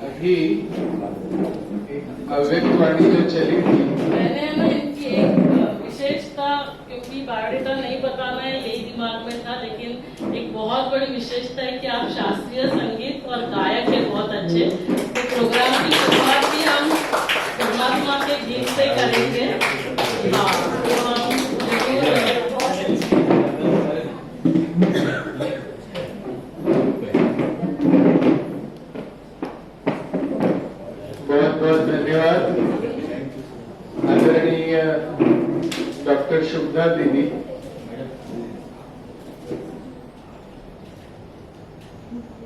अभी अव्यक्त वाणी जो चली थी, मैंने ना इनकी एक विशेषता, क्योंकि बायोडेटा नहीं बताना है यही दिमाग में था, लेकिन एक बहुत बड़ी विशेषता है कि आप शास्त्रीय संगीत और गायक है बहुत अच्छे। तो प्रोग्राम की शुरुआत भी हम परमात्मा के गीत से करेंगे। हाँ, तो हम बहुत बहुत धन्यवाद आदरणीय डॉक्टर शुभदा दीदी।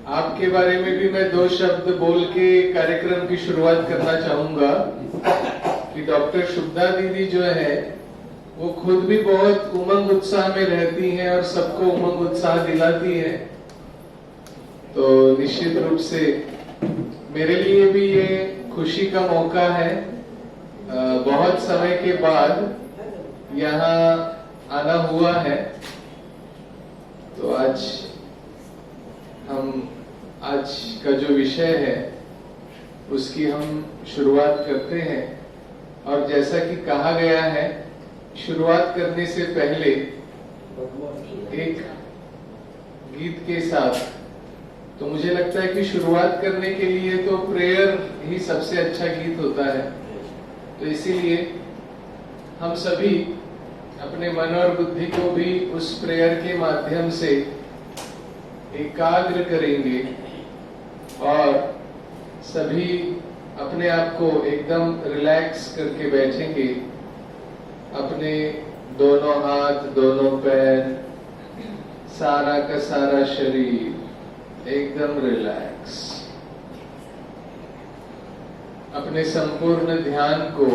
आपके बारे में भी मैं दो शब्द बोल के कार्यक्रम की शुरुआत करना चाहूंगा कि डॉक्टर शुभदा दीदी जो है वो खुद भी बहुत उमंग उत्साह में रहती हैं और सबको उमंग उत्साह दिलाती है। तो निश्चित रूप से मेरे लिए भी ये खुशी का मौका है बहुत समय के बाद यहाँ आना हुआ है। तो आज का जो विषय है उसकी हम शुरुआत करते हैं। और जैसा कि कहा गया है, शुरुआत करने से पहले एक गीत के साथ, तो मुझे लगता है कि शुरुआत करने के लिए तो प्रेयर ही सबसे अच्छा गीत होता है। तो इसीलिए हम सभी अपने मन और बुद्धि को भी उस प्रेयर के माध्यम से एकाग्र करेंगे और सभी अपने आप को एकदम रिलैक्स करके बैठेंगे। अपने दोनों हाथ, दोनों पैर, सारा का सारा शरीर एकदम रिलैक्स। अपने संपूर्ण ध्यान को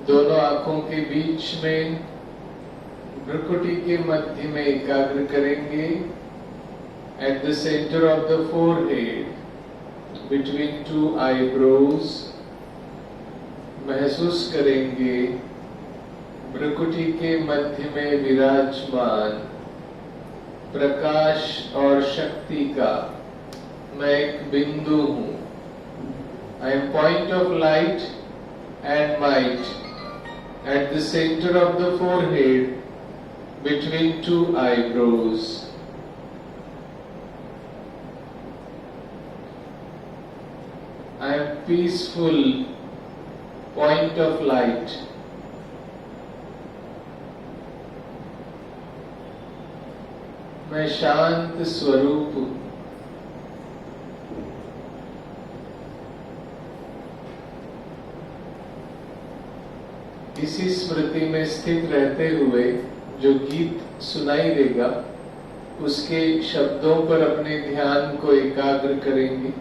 दोनों आंखों के बीच में भ्रुकुटी के मध्य में एकाग्र करेंगे। At the centre of the forehead, between two eyebrows, महसूस करेंगे भ्रुकुटी के मध्य में विराजमान प्रकाश और शक्ति का मैं एक बिंदु हूं। I am point of light and might at the center of the forehead between two eyebrows. I am peaceful point of light. मैं शांत स्वरूप हूं। इसी स्मृति में स्थित रहते हुए जो गीत सुनाई देगा उसके शब्दों पर अपने ध्यान को एकाग्र करेंगे।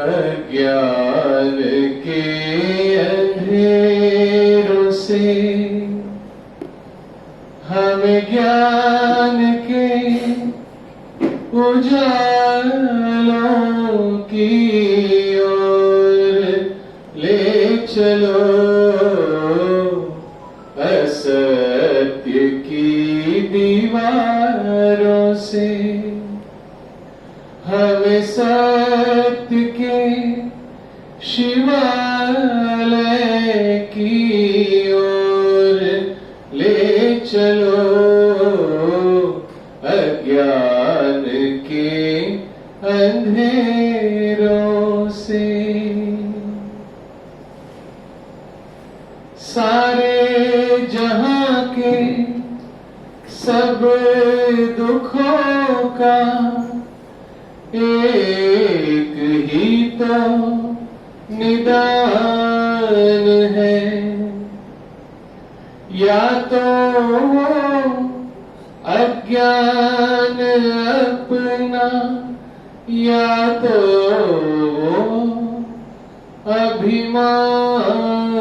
अज्ञान के अंधेरों से हमें ज्ञान के उजालों की ओर ले चलो। असत्य की दीवारों से हमें सत्य के शिवालय की ओर ले चलो। अज्ञान के अंधेरों से सारे जहां के सब दुखों का एक ही तो निदान है। या तो अज्ञान अपना, या तो अभिमान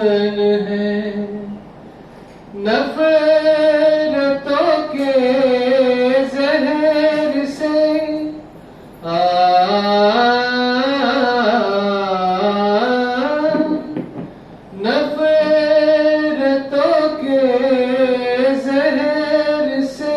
है। नफरतों के जहर से नफरतों के जहर से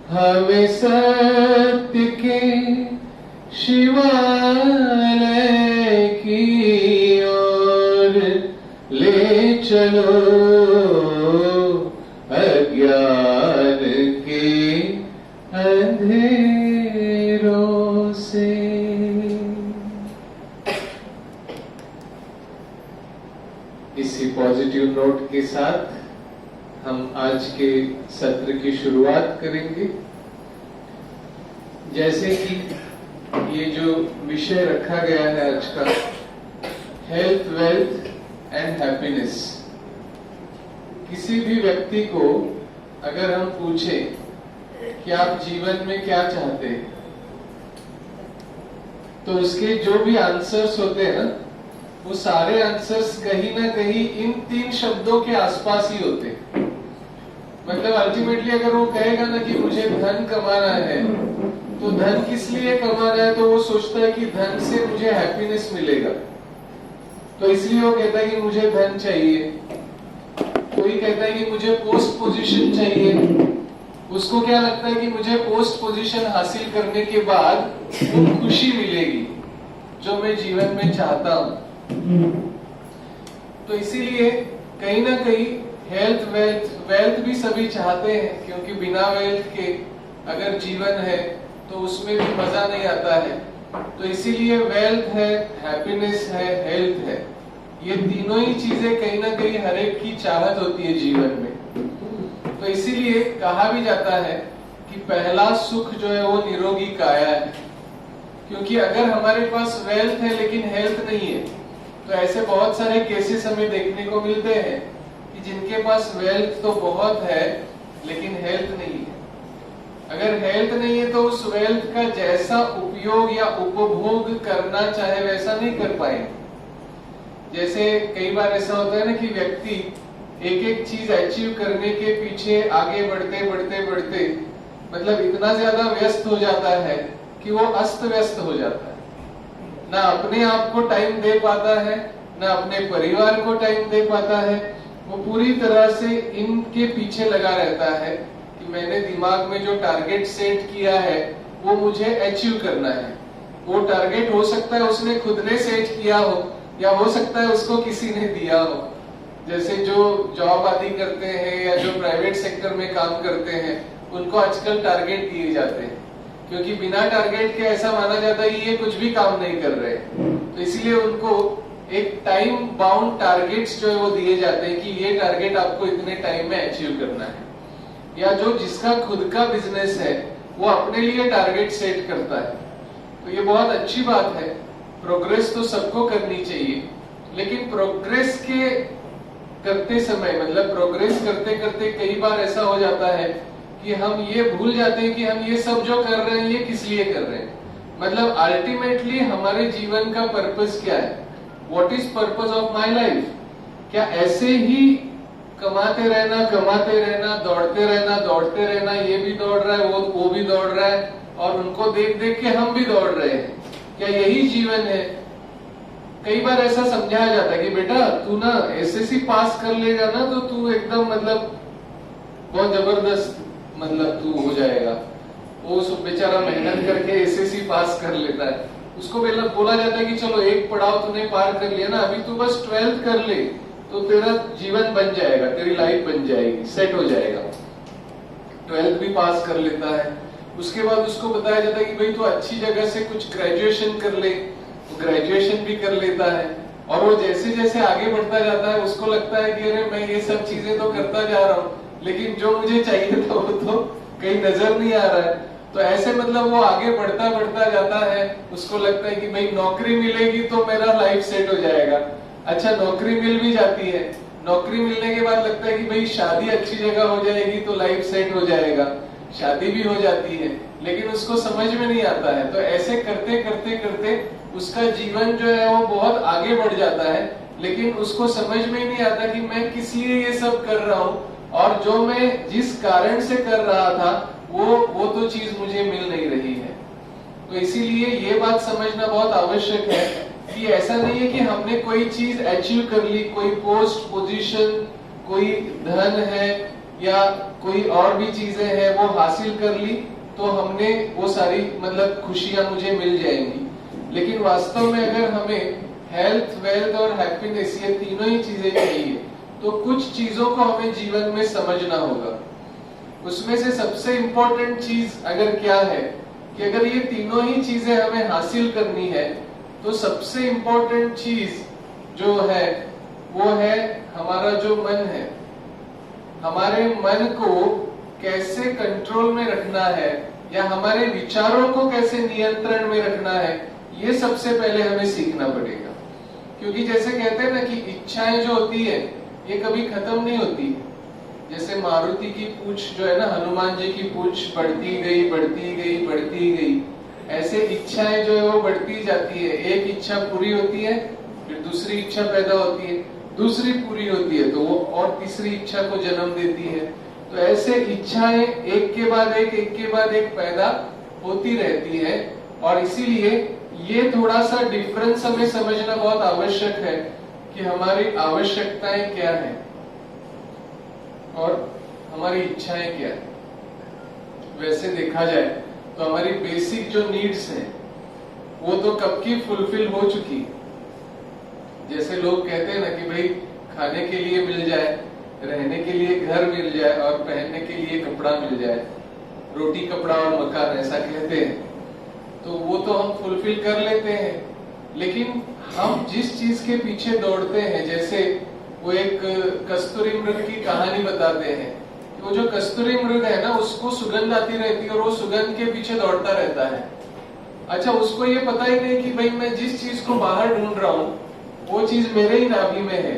हमें सत्य के शिवालय की ओर ले चलो, अज्ञान के अंधेरों से। इसी पॉजिटिव नोट के साथ हम आज के सत्र की शुरुआत करेंगे। जैसे कि ये जो विषय रखा गया है आज का, हेल्थ, वेल्थ एंड हैप्पीनेस। किसी भी व्यक्ति को अगर हम पूछें कि आप जीवन में क्या चाहते हैं, तो उसके जो भी आंसर्स होते हैं ना, वो सारे आंसर्स कहीं ना कहीं इन 3 शब्दों के आसपास ही होते हैं। मतलब अल्टीमेटली अगर वो कहेगा ना कि मुझे धन कमाना है, तो धन किस लिए कमाना है, तो वो सोचता है कि धन से मुझे हैप्पीनेस मिलेगा, तो इसलिए वो कहता है कि मुझे धन चाहिए। कोई कहता है कि मुझे पोस्ट पोजीशन चाहिए, उसको क्या लगता है कि मुझे पोस्ट पोजीशन हासिल करने के बाद वो खुशी मिलेगी जो मैं जीवन में चाहता हूं। तो इसीलिए कहीं ना कहीं हेल्थ, वेल्थ भी सभी चाहते हैं, क्योंकि बिना वेल्थ के अगर जीवन है तो उसमें भी मजा नहीं आता है। तो इसीलिए वेल्थ है, हैप्पीनेस है, हेल्थ है, ये तीनों ही चीजें कहीं ना कहीं हर एक की चाहत होती है जीवन में। तो इसीलिए कहा भी जाता है कि पहला सुख जो है वो निरोगी काया है। क्योंकि अगर हमारे पास वेल्थ है लेकिन हेल्थ नहीं है, तो ऐसे बहुत सारे केसेस हमें देखने को मिलते हैं कि जिनके पास वेल्थ तो बहुत है लेकिन हेल्थ नहीं है। अगर हेल्थ नहीं है तो उस वेल्थ का जैसा उपयोग या उपभोग करना चाहे वैसा नहीं कर पाएंगे। जैसे कई बार ऐसा होता है ना कि व्यक्ति एक एक चीज अचीव करने के पीछे आगे बढ़ते बढ़ते बढ़ते मतलब इतना ज्यादा व्यस्त हो जाता है कि वो अस्त व्यस्त हो जाता है। ना अपने आप को टाइम दे पाता है, ना अपने परिवार को टाइम दे पाता है। वो पूरी तरह से इनके पीछे लगा रहता है कि मैंने दिमाग में जो टारगेट सेट किया है वो मुझे अचीव करना है। वो टारगेट हो सकता है उसने खुद ने सेट किया हो, या हो सकता है उसको किसी ने दिया हो। जैसे जो जॉब आदि करते हैं या जो प्राइवेट सेक्टर में काम करते हैं, उनको आजकल टारगेट दिए जाते हैं, क्योंकि बिना टारगेट के ऐसा माना जाता है कि ये कुछ भी काम नहीं कर रहे। तो इसलिए उनको एक टाइम बाउंड टारगेट्स जो है वो दिए जाते हैं कि ये टारगेट आपको इतने टाइम में अचीव करना है। या जो जिसका खुद का बिजनेस है वो अपने लिए टारगेट सेट करता है। तो ये बहुत अच्छी बात है, प्रोग्रेस तो सबको करनी चाहिए, लेकिन प्रोग्रेस के करते समय मतलब प्रोग्रेस करते करते कई बार ऐसा हो जाता है कि हम ये भूल जाते हैं कि हम ये सब जो कर रहे हैं ये किस लिए कर रहे हैं। मतलब अल्टीमेटली हमारे जीवन का पर्पस क्या है, what is purpose of my life. क्या ऐसे ही कमाते रहना, दौड़ते रहना, ये भी दौड़ रहा है, वो भी दौड़ रहा है, और उनको देख देख के हम भी दौड़ रहे हैं, क्या यही जीवन है? कई बार ऐसा समझाया जाता है कि बेटा तू ना एसएससी पास कर लेगा ना तो तू एकदम मतलब बहुत जबरदस्त मतलब तू हो जाएगा। वो सब बेचारा मेहनत करके एसएससी पास कर लेता है, उसको बोला जाता है कि चलो एक पड़ाव तूने पार कर लिया ना, अभी तू बस 12th कर ले तो तेरा जीवन बन जाएगा, तेरी लाइफ बन जाएगी, सेट हो जाएगा। 12th भी पास कर लेता है, उसके बाद उसको बताया जाता है कि भाई तू अच्छी जगह से कुछ ग्रेजुएशन कर ले, तो ग्रेजुएशन भी कर लेता है। और वो जैसे जैसे आगे बढ़ता जाता है उसको लगता है कि अरे मैं ये सब चीजें तो करता जा रहा हूँ, लेकिन जो मुझे चाहिए था वो तो कहीं नजर नहीं आ रहा है। तो ऐसे मतलब वो आगे बढ़ता जाता है, उसको लगता है कि भाई नौकरी मिलेगी तो मेरा लाइफ सेट हो जाएगा। अच्छा नौकरी मिल भी जाती है, नौकरी मिलने के बाद लगता है कि भाई शादी अच्छी जगह हो जाएगी तो लाइफ सेट हो जाएगा, शादी भी हो जाती है, लेकिन उसको समझ में नहीं आता है। तो ऐसे करते करते उसका जीवन जो है वो बहुत आगे बढ़ जाता है, लेकिन उसको समझ में ही नहीं आता कि मैं किस लिए ये सब कर रहा हूँ, और जो मैं जिस कारण से कर रहा था वो तो चीज मुझे मिल नहीं रही है। तो इसीलिए ये बात समझना बहुत आवश्यक है कि ऐसा नहीं है कि हमने कोई चीज अचीव कर ली, कोई पोस्ट पोजीशन, कोई धन है, या कोई और भी चीजें हैं वो हासिल कर ली तो हमने वो सारी मतलब खुशियां मुझे मिल जाएंगी। लेकिन वास्तव में अगर हमें हेल्थ, वेल्थ और हैप्पीनेस ये तीनों ही चीजें चाहिए तो कुछ चीजों को हमें जीवन में समझना होगा। उसमें से सबसे इंपॉर्टेंट चीज अगर क्या है कि अगर ये तीनों ही चीजें हमें हासिल करनी है तो सबसे इंपॉर्टेंट चीज जो है वो है हमारा जो मन है। हमारे मन को कैसे कंट्रोल में रखना है या हमारे विचारों को कैसे नियंत्रण में रखना है, ये सबसे पहले हमें सीखना पड़ेगा। क्योंकि जैसे कहते हैं ना कि इच्छाएं जो होती है ये कभी खत्म नहीं होती। जैसे मारुति की पूंछ जो है ना, हनुमान जी की पूंछ बढ़ती गई बढ़ती गई बढ़ती गई, ऐसे इच्छाएं जो है वो बढ़ती जाती है। एक इच्छा पूरी होती है, फिर दूसरी इच्छा पैदा होती है, दूसरी पूरी होती है तो वो और तीसरी इच्छा को जन्म देती है। तो ऐसे इच्छाएं एक के बाद एक पैदा होती रहती है। और इसीलिए ये थोड़ा सा डिफरेंस हमें समझना बहुत आवश्यक है कि हमारी आवश्यकताएं क्या है और हमारी इच्छाएं क्या है। वैसे देखा जाए तो हमारी बेसिक जो नीड्स हैं वो तो कब की फुलफिल हो चुकी। जैसे लोग कहते हैं ना कि भाई खाने के लिए मिल जाए, रहने के लिए घर मिल जाए और पहनने के लिए कपड़ा मिल जाए, रोटी कपड़ा और मकान ऐसा कहते हैं, तो वो तो हम फुलफिल कर लेते हैं। लेकिन हम जिस चीज के पीछे दौड़ते हैं, जैसे वो एक कस्तूरी मृग की कहानी बताते हैं कि वो जो कस्तूरी मृग है ना उसको सुगंध आती रहती है और वो सुगंध के पीछे दौड़ता रहता है। अच्छा, उसको ये पता ही नहीं कि भाई मैं जिस चीज को बाहर ढूंढ रहा हूँ वो चीज मेरे ही नाभि में है,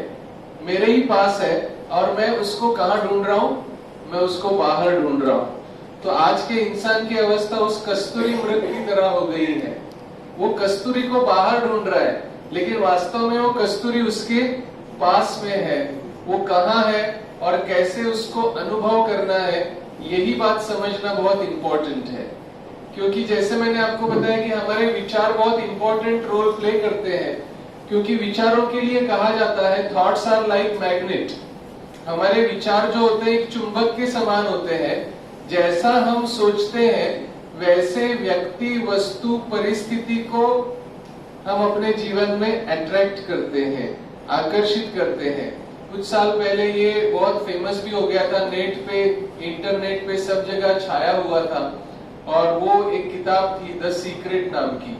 मेरे ही पास है और मैं उसको कहाँ ढूंढ रहा हूँ, मैं उसको बाहर ढूंढ रहा हूँ। तो आज के इंसान की अवस्था उस कस्तूरी मृग की तरह हो गई है। वो कस्तूरी को बाहर ढूंढ रहा है लेकिन वास्तव में वो कस्तूरी उसके पास में है। वो कहाँ है और कैसे उसको अनुभव करना है, यही बात समझना बहुत इंपॉर्टेंट है। क्योंकि जैसे मैंने आपको बताया कि हमारे विचार बहुत इंपॉर्टेंट रोल प्ले करते हैं। क्योंकि विचारों के लिए कहा जाता है थॉट्स आर लाइक मैग्नेट। हमारे विचार जो होते हैं एक चुंबक के समान होते हैं। जैसा हम सोचते हैं वैसे व्यक्ति, वस्तु, परिस्थिति को हम अपने जीवन में अट्रैक्ट करते हैं, आकर्षित करते हैं। कुछ साल पहले ये बहुत फेमस भी हो गया था, नेट पे, इंटरनेट पे सब जगह छाया हुआ था। और वो एक किताब थी द सीक्रेट नाम की,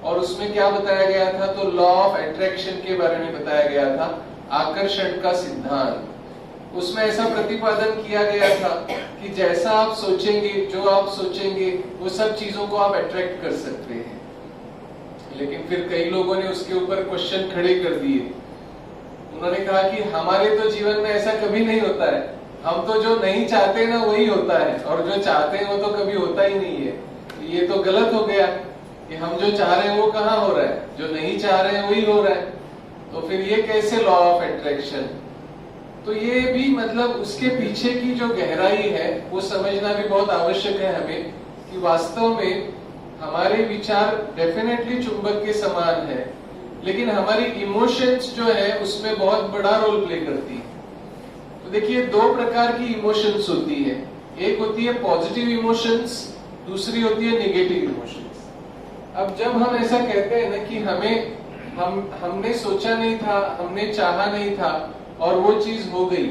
और उसमें क्या बताया गया था, तो लॉ ऑफ अट्रैक्शन के बारे में बताया गया था, आकर्षण का सिद्धांत। उसमें ऐसा प्रतिपादन किया गया था कि जैसा आप सोचेंगे, जो आप सोचेंगे, वो सब चीजों को आप अट्रैक्ट कर सकते हैं। लेकिन फिर कई लोगों ने उसके ऊपर क्वेश्चन खड़े कर दिए। उन्होंने कहा कि हमारे तो जीवन में ऐसा कभी नहीं होता है, हम तो जो नहीं चाहते ना वही होता है, और जो चाहते हैं वो तो कभी होता ही नहीं है। ये तो गलत हो गया कि हम जो चाह रहे हैं वो कहाँ हो रहा है, जो नहीं चाह रहे हैं वही हो रहा है। तो फिर ये कैसे लॉ ऑफ अट्रैक्शन। तो ये भी मतलब उसके पीछे की जो गहराई है वो समझना भी बहुत आवश्यक है हमें, कि वास्तव में हमारे विचार डेफिनेटली चुंबक के समान है, लेकिन हमारी इमोशंस जो है उसमें बहुत बड़ा रोल प्ले करती है। तो देखिए, दो प्रकार की इमोशंस होती है। एक होती है पॉजिटिव इमोशंस, दूसरी होती है नेगेटिव इमोशंस। अब जब हम ऐसा कहते हैं ना कि हमने सोचा नहीं था, हमने चाहा नहीं था और वो चीज हो गई,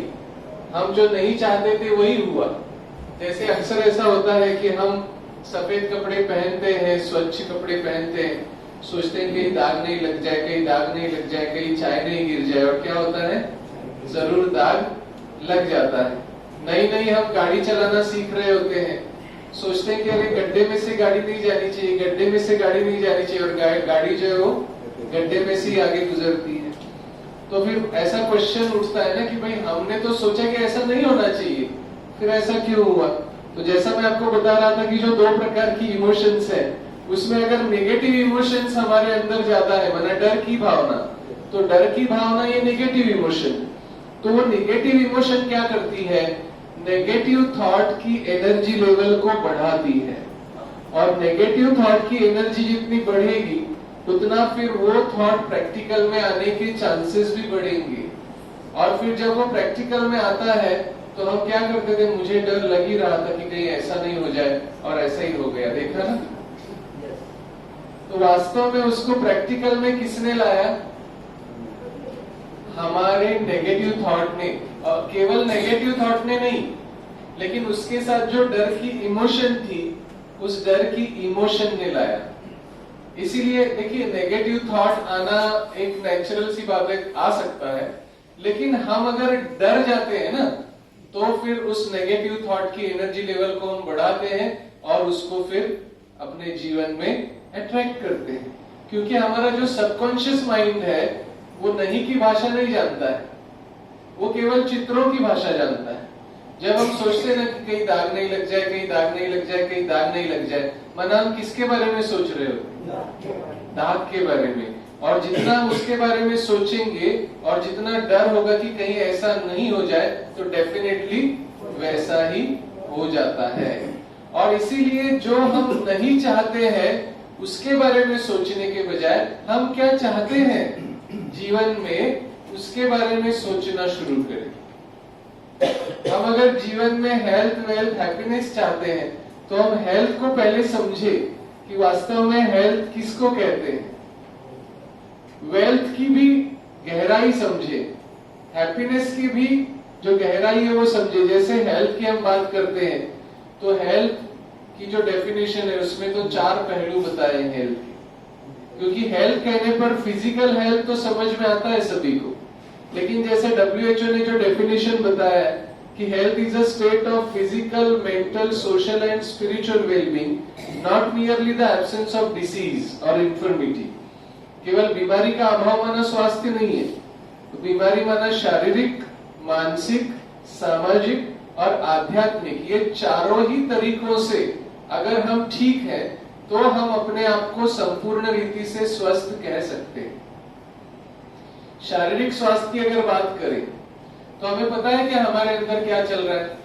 हम जो नहीं चाहते थे वही हुआ। जैसे अक्सर ऐसा होता है कि हम सफेद कपड़े पहनते हैं, स्वच्छ कपड़े पहनते हैं, सोचते हैं कहीं दाग नहीं लग जाए, कहीं दाग नहीं लग जाए, कहीं चाय नहीं गिर जाए, और क्या होता है, जरूर दाग लग जाता है। नई नई हम गाड़ी चलाना सीख रहे होते हैं, सोचते हैं कि अरे गड्ढे में से गाड़ी नहीं जानी चाहिए, गड्ढे में से गाड़ी नहीं जानी चाहिए, और गाड़ी जो है वो गड्ढे में से आगे गुजरती है। तो फिर ऐसा क्वेश्चन उठता है ना कि भाई हमने तो सोचा कि ऐसा नहीं होना चाहिए, फिर ऐसा क्यों हुआ। तो जैसा मैं आपको बता रहा था कि जो दो प्रकार की इमोशंस है, उसमें अगर नेगेटिव इमोशंस हमारे अंदर ज्यादा है, माना डर की भावना, तो डर की भावना ये नेगेटिव इमोशन। तो वो नेगेटिव इमोशन क्या करती है, नेगेटिव थॉट की एनर्जी लेवल को बढ़ाती है, और नेगेटिव थॉट की एनर्जी जितनी बढ़ेगी उतना फिर वो थॉट प्रैक्टिकल में आने के चांसेस भी बढ़ेंगे। और फिर जब वो प्रैक्टिकल में आता है तो हम क्या करते थे, मुझे डर लग ही रहा था कि कहीं ऐसा नहीं हो जाए, और ऐसा ही हो गया, देखा ना। तो वास्तव में उसको प्रैक्टिकल में किसने लाया? हमारे नेगेटिव थॉट ने। और केवल नेगेटिव थॉट ने नहीं, लेकिन उसके साथ जो डर की इमोशन थी, उस डर की इमोशन ने लाया। इसीलिए देखिए, नेगेटिव थॉट आना एक नेचुरल सी बात है, आ सकता है, लेकिन हम अगर डर जाते हैं ना, तो फिर उस नेगेटिव थॉट की एनर्जी लेवल को हम बढ़ाते हैं और उसको फिर अपने जीवन में अट्रैक्ट करते हैं। क्योंकि हमारा जो सबकॉन्शियस माइंड है वो नहीं की भाषा नहीं जानता है, वो केवल चित्रों की भाषा जानता है। जब हम सोचते हैं ना कि कहीं दाग नहीं लग जाए, कहीं दाग नहीं लग जाए, कहीं दाग नहीं लग जाए, मना हम किसके बारे में सोच रहे हो? दाग के बारे में। और जितना उसके बारे में सोचेंगे और जितना डर होगा कि कहीं ऐसा नहीं हो जाए, तो डेफिनेटली वैसा ही हो जाता है। और इसीलिए जो हम नहीं चाहते हैं उसके बारे में सोचने के बजाय हम क्या चाहते हैं जीवन में, उसके बारे में सोचना शुरू करें। हम अगर जीवन में हेल्थ, वेल्थ, हैप्पीनेस चाहते हैं, तो हम हेल्थ को पहले समझे कि वास्तव में हेल्थ किसको कहते हैं। वेल्थ की भी गहराई समझे, हैप्पीनेस की भी जो गहराई है वो समझे। जैसे हेल्थ की हम बात करते हैं, तो हेल्थ की जो डेफिनेशन है उसमें तो 4 पहलू बताए हैं हेल्थ के। क्योंकि हेल्थ कहने पर फिजिकल हेल्थ तो समझ में आता है सभी को, लेकिन जैसे WHO ने जो डेफिनेशन बताया है कि health is a state of physical, mental, social and spiritual wellbeing, not merely the absence of disease और इंफर्मिटी। केवल बीमारी का अभाव माना स्वास्थ्य नहीं है, तो बीमारी माना शारीरिक, मानसिक, सामाजिक और आध्यात्मिक, ये चारों ही तरीकों से अगर हम ठीक हैं तो हम अपने आप को संपूर्ण रीति से स्वस्थ कह सकते हैं। शारीरिक स्वास्थ्य की अगर बात करें तो हमें पता है कि हमारे अंदर क्या चल रहा है।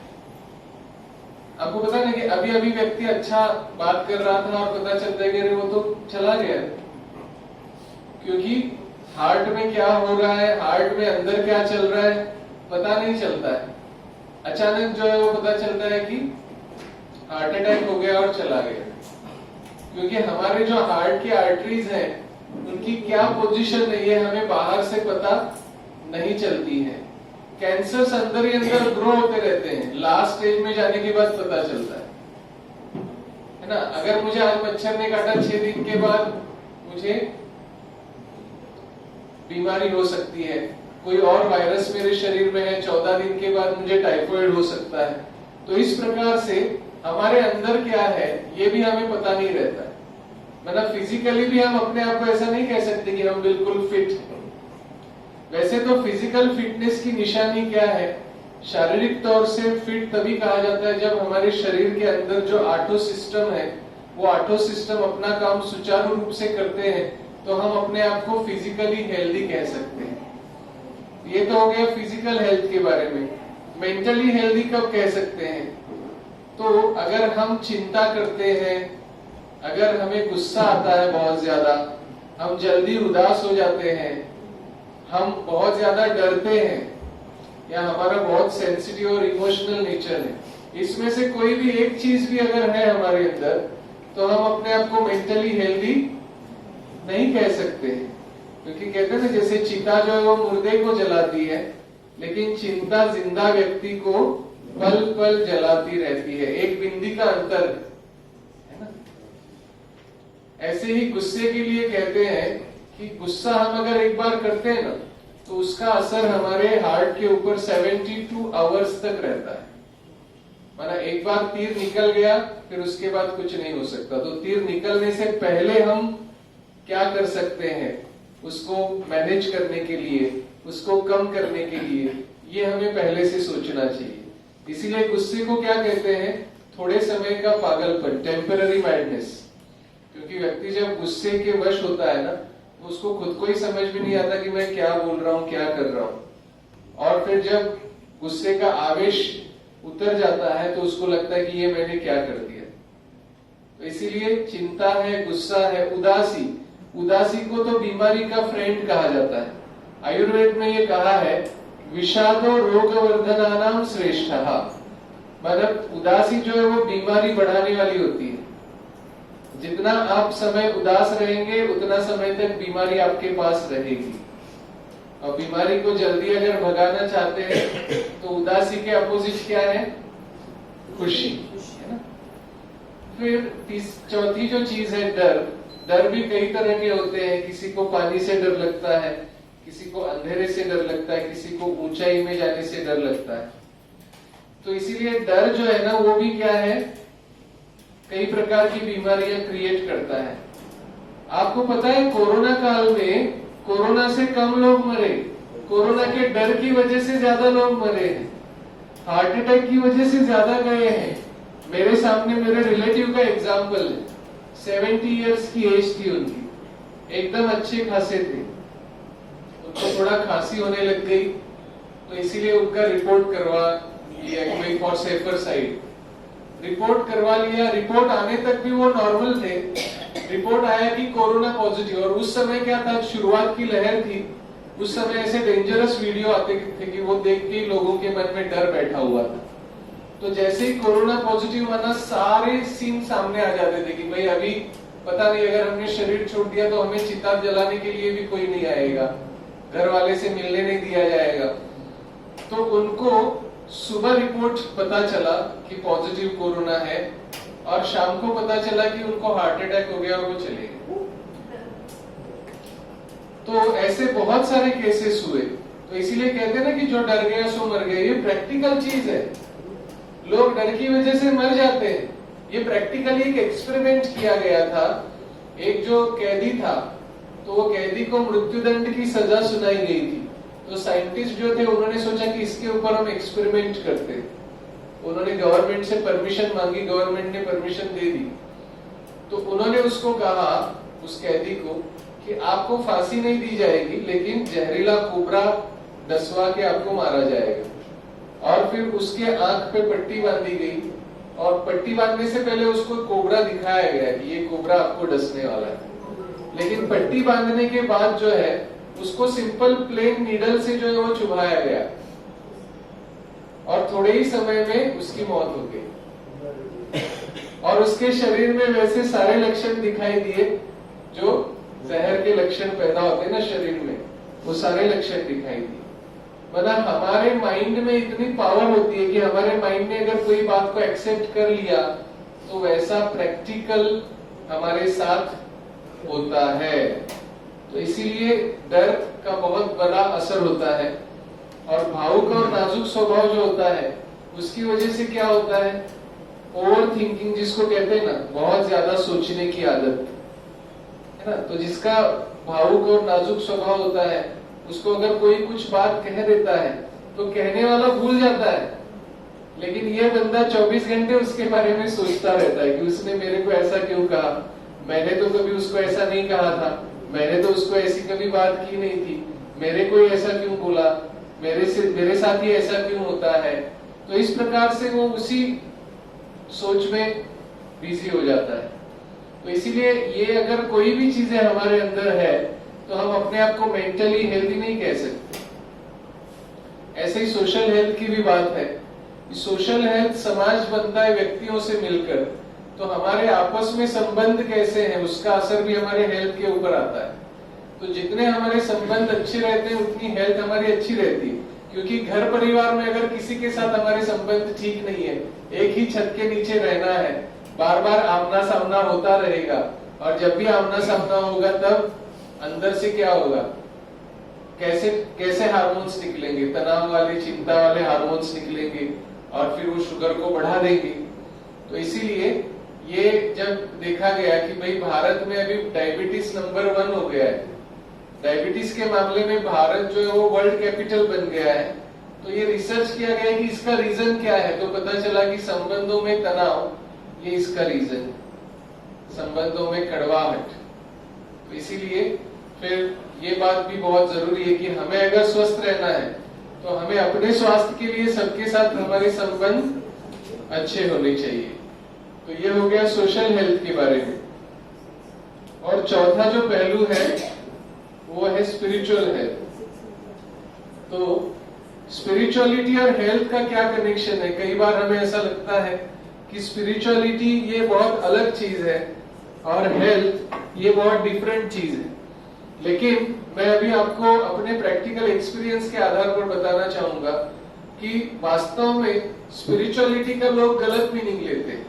आपको पता है ना कि अभी अभी व्यक्ति अच्छा बात कर रहा था और पता चलता है कि वो तो चला गया, क्योंकि हार्ट में क्या हो रहा है, हार्ट में अंदर क्या चल रहा है पता नहीं चलता है। अचानक जो है वो पता चलता है कि हार्ट अटैक हो गया और चला गया, क्योंकि हमारे जो हार्ट की आर्टरीज हैं उनकी क्या पोजीशन है ये हमें बाहर से पता नहीं चलती है। कैंसर्स अंदर ही अंदर ग्रो होते रहते हैं, लास्ट स्टेज में जाने के बाद पता चलता है ना। अगर मुझे आज मच्छर ने काटा, 6 दिन के बाद मुझे बीमारी हो सकती है। कोई और वायरस मेरे शरीर में है, 14 दिन के बाद मुझे टाइफाइड हो सकता है। तो इस प्रकार से हमारे अंदर क्या है ये भी हमें पता नहीं रहता है। मतलब फिजिकली भी हम अपने आप को ऐसा नहीं कह सकते कि हम बिल्कुल फिट हैं। वैसे तो फिजिकल फिटनेस की निशानी क्या है? शारीरिक तौर से फिट तभी कहा जाता है जब हमारे शरीर के अंदर जो ऑटो सिस्टम है वो ऑटो सिस्टम अपना काम सुचारू रूप से करते हैं, तो हम अपने आप को फिजिकली हेल्दी कह सकते हैं। ये तो हो गया फिजिकल हेल्थ के बारे में। मेंटली हेल्दी कब कह सकते हैं? तो अगर हम चिंता करते हैं, अगर हमें गुस्सा आता है बहुत ज्यादा, हम जल्दी उदास हो जाते हैं, हम बहुत ज्यादा डरते हैं, या हमारा बहुत सेंसिटिव और इमोशनल नेचर है, इसमें से कोई भी एक चीज भी अगर है हमारे अंदर, तो हम अपने आप को मेंटली हेल्दी नहीं कह सकते। क्योंकि कहते हैं ना, जैसे चिता जो है वो मुर्दे को जलाती है, लेकिन चिंता जिंदा व्यक्ति को पल पल जलाती रहती है। एक बिंदी का अंतर है ना। ऐसे ही गुस्से के लिए कहते हैं कि गुस्सा हम अगर एक बार करते हैं ना, तो उसका असर हमारे हार्ट के ऊपर 72 आवर्स तक रहता है। माना एक बार तीर निकल गया, फिर उसके बाद कुछ नहीं हो सकता। तो तीर निकलने से पहले हम क्या कर सकते हैं उसको मैनेज करने के लिए, उसको कम करने के लिए, ये हमें पहले से सोचना चाहिए। इसीलिए गुस्से को क्या कहते हैं? थोड़े समय का पागलपन, टेम्पररी मैडनेस। क्योंकि व्यक्ति जब गुस्से के वश होता है ना, तो उसको खुद को ही समझ में नहीं आता कि मैं क्या बोल रहा हूँ, क्या कर रहा हूँ। और फिर जब गुस्से का आवेश उतर जाता है तो उसको लगता है कि ये मैंने क्या कर दिया। तो इसीलिए चिंता है, गुस्सा है, उदासी। उदासी को तो बीमारी का फ्रेंड कहा जाता है। आयुर्वेद में ये कहा है, विषादो रोगवर्धनानाम श्रेष्ठः, मतलब उदासी जो है वो बीमारी बढ़ाने वाली होती है। जितना आप समय उदास रहेंगे उतना समय तक बीमारी आपके पास रहेगी, और बीमारी को जल्दी अगर भगाना चाहते हैं तो उदासी के अपोजिट क्या है? खुशी, है ना। फिर चौथी जो चीज है डर। डर भी कई तरह के होते हैं, किसी को पानी से डर लगता है, किसी को अंधेरे से डर लगता है, किसी को ऊंचाई में जाने से डर लगता है। तो इसीलिए डर जो है ना वो भी क्या है, कई प्रकार की बीमारियां क्रिएट करता है। आपको पता है कोरोना काल में कोरोना से कम लोग मरे, कोरोना के डर की वजह से ज्यादा लोग मरे हैं, हार्ट अटैक की वजह से ज्यादा गए हैं। मेरे सामने मेरे रिलेटिव का एग्जाम्पल है, 70 इयर्स की एज थी उनकी, एकदम अच्छे खासे थे, उनको थोड़ा खांसी होने लग गई तो इसीलिए उनका रिपोर्ट करवा लिया फॉर सेफर साइड। रिपोर्ट करवा लिया, रिपोर्ट आने तक भी वो नॉर्मल थे, रिपोर्ट आया कि कोरोना पॉजिटिव। और उस समय क्या था, शुरुआत की लहर थी, उस समय ऐसे डेंजरस वीडियो आते थे कि वो देख के लोगों के मन में डर बैठा हुआ था। तो जैसे ही कोरोना पॉजिटिव आना, सारे सीन सामने आ जाते थे कि भाई अभी पता नहीं, अगर हमने शरीर छोड़ दिया तो हमें चिता जलाने के लिए भी कोई नहीं आएगा, घर वाले से मिलने नहीं दिया जाएगा। तो उनको सुबह रिपोर्ट पता चला कि पॉजिटिव कोरोना है, और शाम को पता चला कि उनको हार्ट अटैक हो गया और वो चले गए। तो ऐसे बहुत सारे केसेस हुए। तो इसीलिए कहते हैं ना कि जो डर गया सो मर गया, ये प्रैक्टिकल चीज है। लोग डर की वजह से मर जाते हैं। ये प्रैक्टिकली एक एक्सपेरिमेंट किया गया था। एक जो कैदी था, तो वो कैदी को मृत्युदंड की सजा सुनाई गई थी। तो साइंटिस्ट जो थे उन्होंने सोचा कि इसके ऊपर हम एक्सपेरिमेंट करते हैं। उन्होंने गवर्नमेंट से परमिशन मांगी, गवर्नमेंट ने परमिशन दे दी। तो उन्होंने उसको कहा, उस कैदी को, कि आपको फांसी नहीं दी जाएगी, लेकिन जहरीला कोबरा डसवा के आपको मारा जाएगा। और फिर उसके आंख पे पट्टी बांधी गई, और पट्टी बांधने से पहले उसको कोबरा दिखाया गया कि ये कोबरा आपको डसने वाला है। लेकिन पट्टी बांधने के बाद जो है उसको सिंपल प्लेन नीडल से जो है वो चुभाया गया, और थोड़े ही समय में उसकी मौत हो गई। और उसके शरीर में वैसे सारे लक्षण दिखाई दिए जो जहर के लक्षण पैदा होते हैं ना शरीर में, वो सारे लक्षण दिखाई दिए। मतलब हमारे माइंड में इतनी पावर होती है कि हमारे माइंड ने अगर कोई बात को एक्सेप्ट कर लिया तो वैसा प्रैक्टिकल हमारे साथ होता है। तो इसीलिए डर का बहुत बड़ा असर होता है। और भावुक और नाजुक स्वभाव जो होता है उसकी वजह से क्या होता है, ओवर थिंकिंग जिसको कहते हैं ना, बहुत ज्यादा सोचने की आदत है ना। तो जिसका भावुक और नाजुक स्वभाव होता है उसको अगर कोई कुछ बात कह देता है तो कहने वाला भूल जाता है, लेकिन ये बंदा 24 घंटे उसके बारे में सोचता रहता है कि उसने मेरे को ऐसा क्यों कहा, मैंने तो कभी उसको ऐसा नहीं कहा था, मैंने तो उसको ऐसी कभी बात की नहीं थी, मेरे को ऐसा क्यों बोला, मेरे साथ ही ऐसा क्यों होता है। तो इस प्रकार से वो उसी सोच में बिजी हो जाता है। तो इसीलिए ये अगर कोई भी चीजें हमारे अंदर है तो हम अपने आप को मेंटली हेल्दी नहीं कह सकते। ऐसे ही सोशल हेल्थ की भी बात है। सोशल हेल्थ समाज बनता है व्यक्तियों से मिलकर, तो हमारे आपस में संबंध कैसे हैं उसका असर भी हमारे हेल्थ के ऊपर आता है। तो जितने हमारे संबंध अच्छे रहते हैं उतनी हेल्थ हमारी अच्छी रहती है। क्योंकि घर परिवार में अगर किसी के साथ हमारे संबंध ठीक नहीं है, एक ही छत के नीचे रहना है, बार बार आमना सामना होता रहेगा, और जब भी आमना सामना होगा तब अंदर से क्या होगा, कैसे कैसे हार्मोन्स निकलेंगे, तनाव वाले, चिंता वाले हार्मोन्स निकलेंगे, और फिर वो शुगर को बढ़ा देंगे। तो इसीलिए ये जब देखा गया कि भाई भारत में अभी डायबिटीज नंबर 1 हो गया है, डायबिटीज के मामले में भारत जो है वो वर्ल्ड कैपिटल बन गया है। तो ये रिसर्च किया गया कि इसका रीजन क्या है, तो पता चला कि संबंधों में तनाव, ये इसका रीजन, संबंधों में कड़वाहट। तो इसीलिए फिर ये बात भी बहुत जरूरी है कि हमें अगर स्वस्थ रहना है तो हमें अपने स्वास्थ्य के लिए सबके साथ हमारे संबंध अच्छे होने चाहिए। तो ये हो गया सोशल हेल्थ के बारे में। और चौथा जो पहलू है वो है स्पिरिचुअल हेल्थ। तो स्पिरिचुअलिटी और हेल्थ का क्या कनेक्शन है? कई बार हमें ऐसा लगता है कि स्पिरिचुअलिटी ये बहुत अलग चीज है और हेल्थ ये बहुत डिफरेंट चीज है। लेकिन मैं अभी आपको अपने प्रैक्टिकल एक्सपीरियंस के आधार पर बताना चाहूंगा कि वास्तव में स्पिरिचुअलिटी का लोग गलत मीनिंग लेते हैं।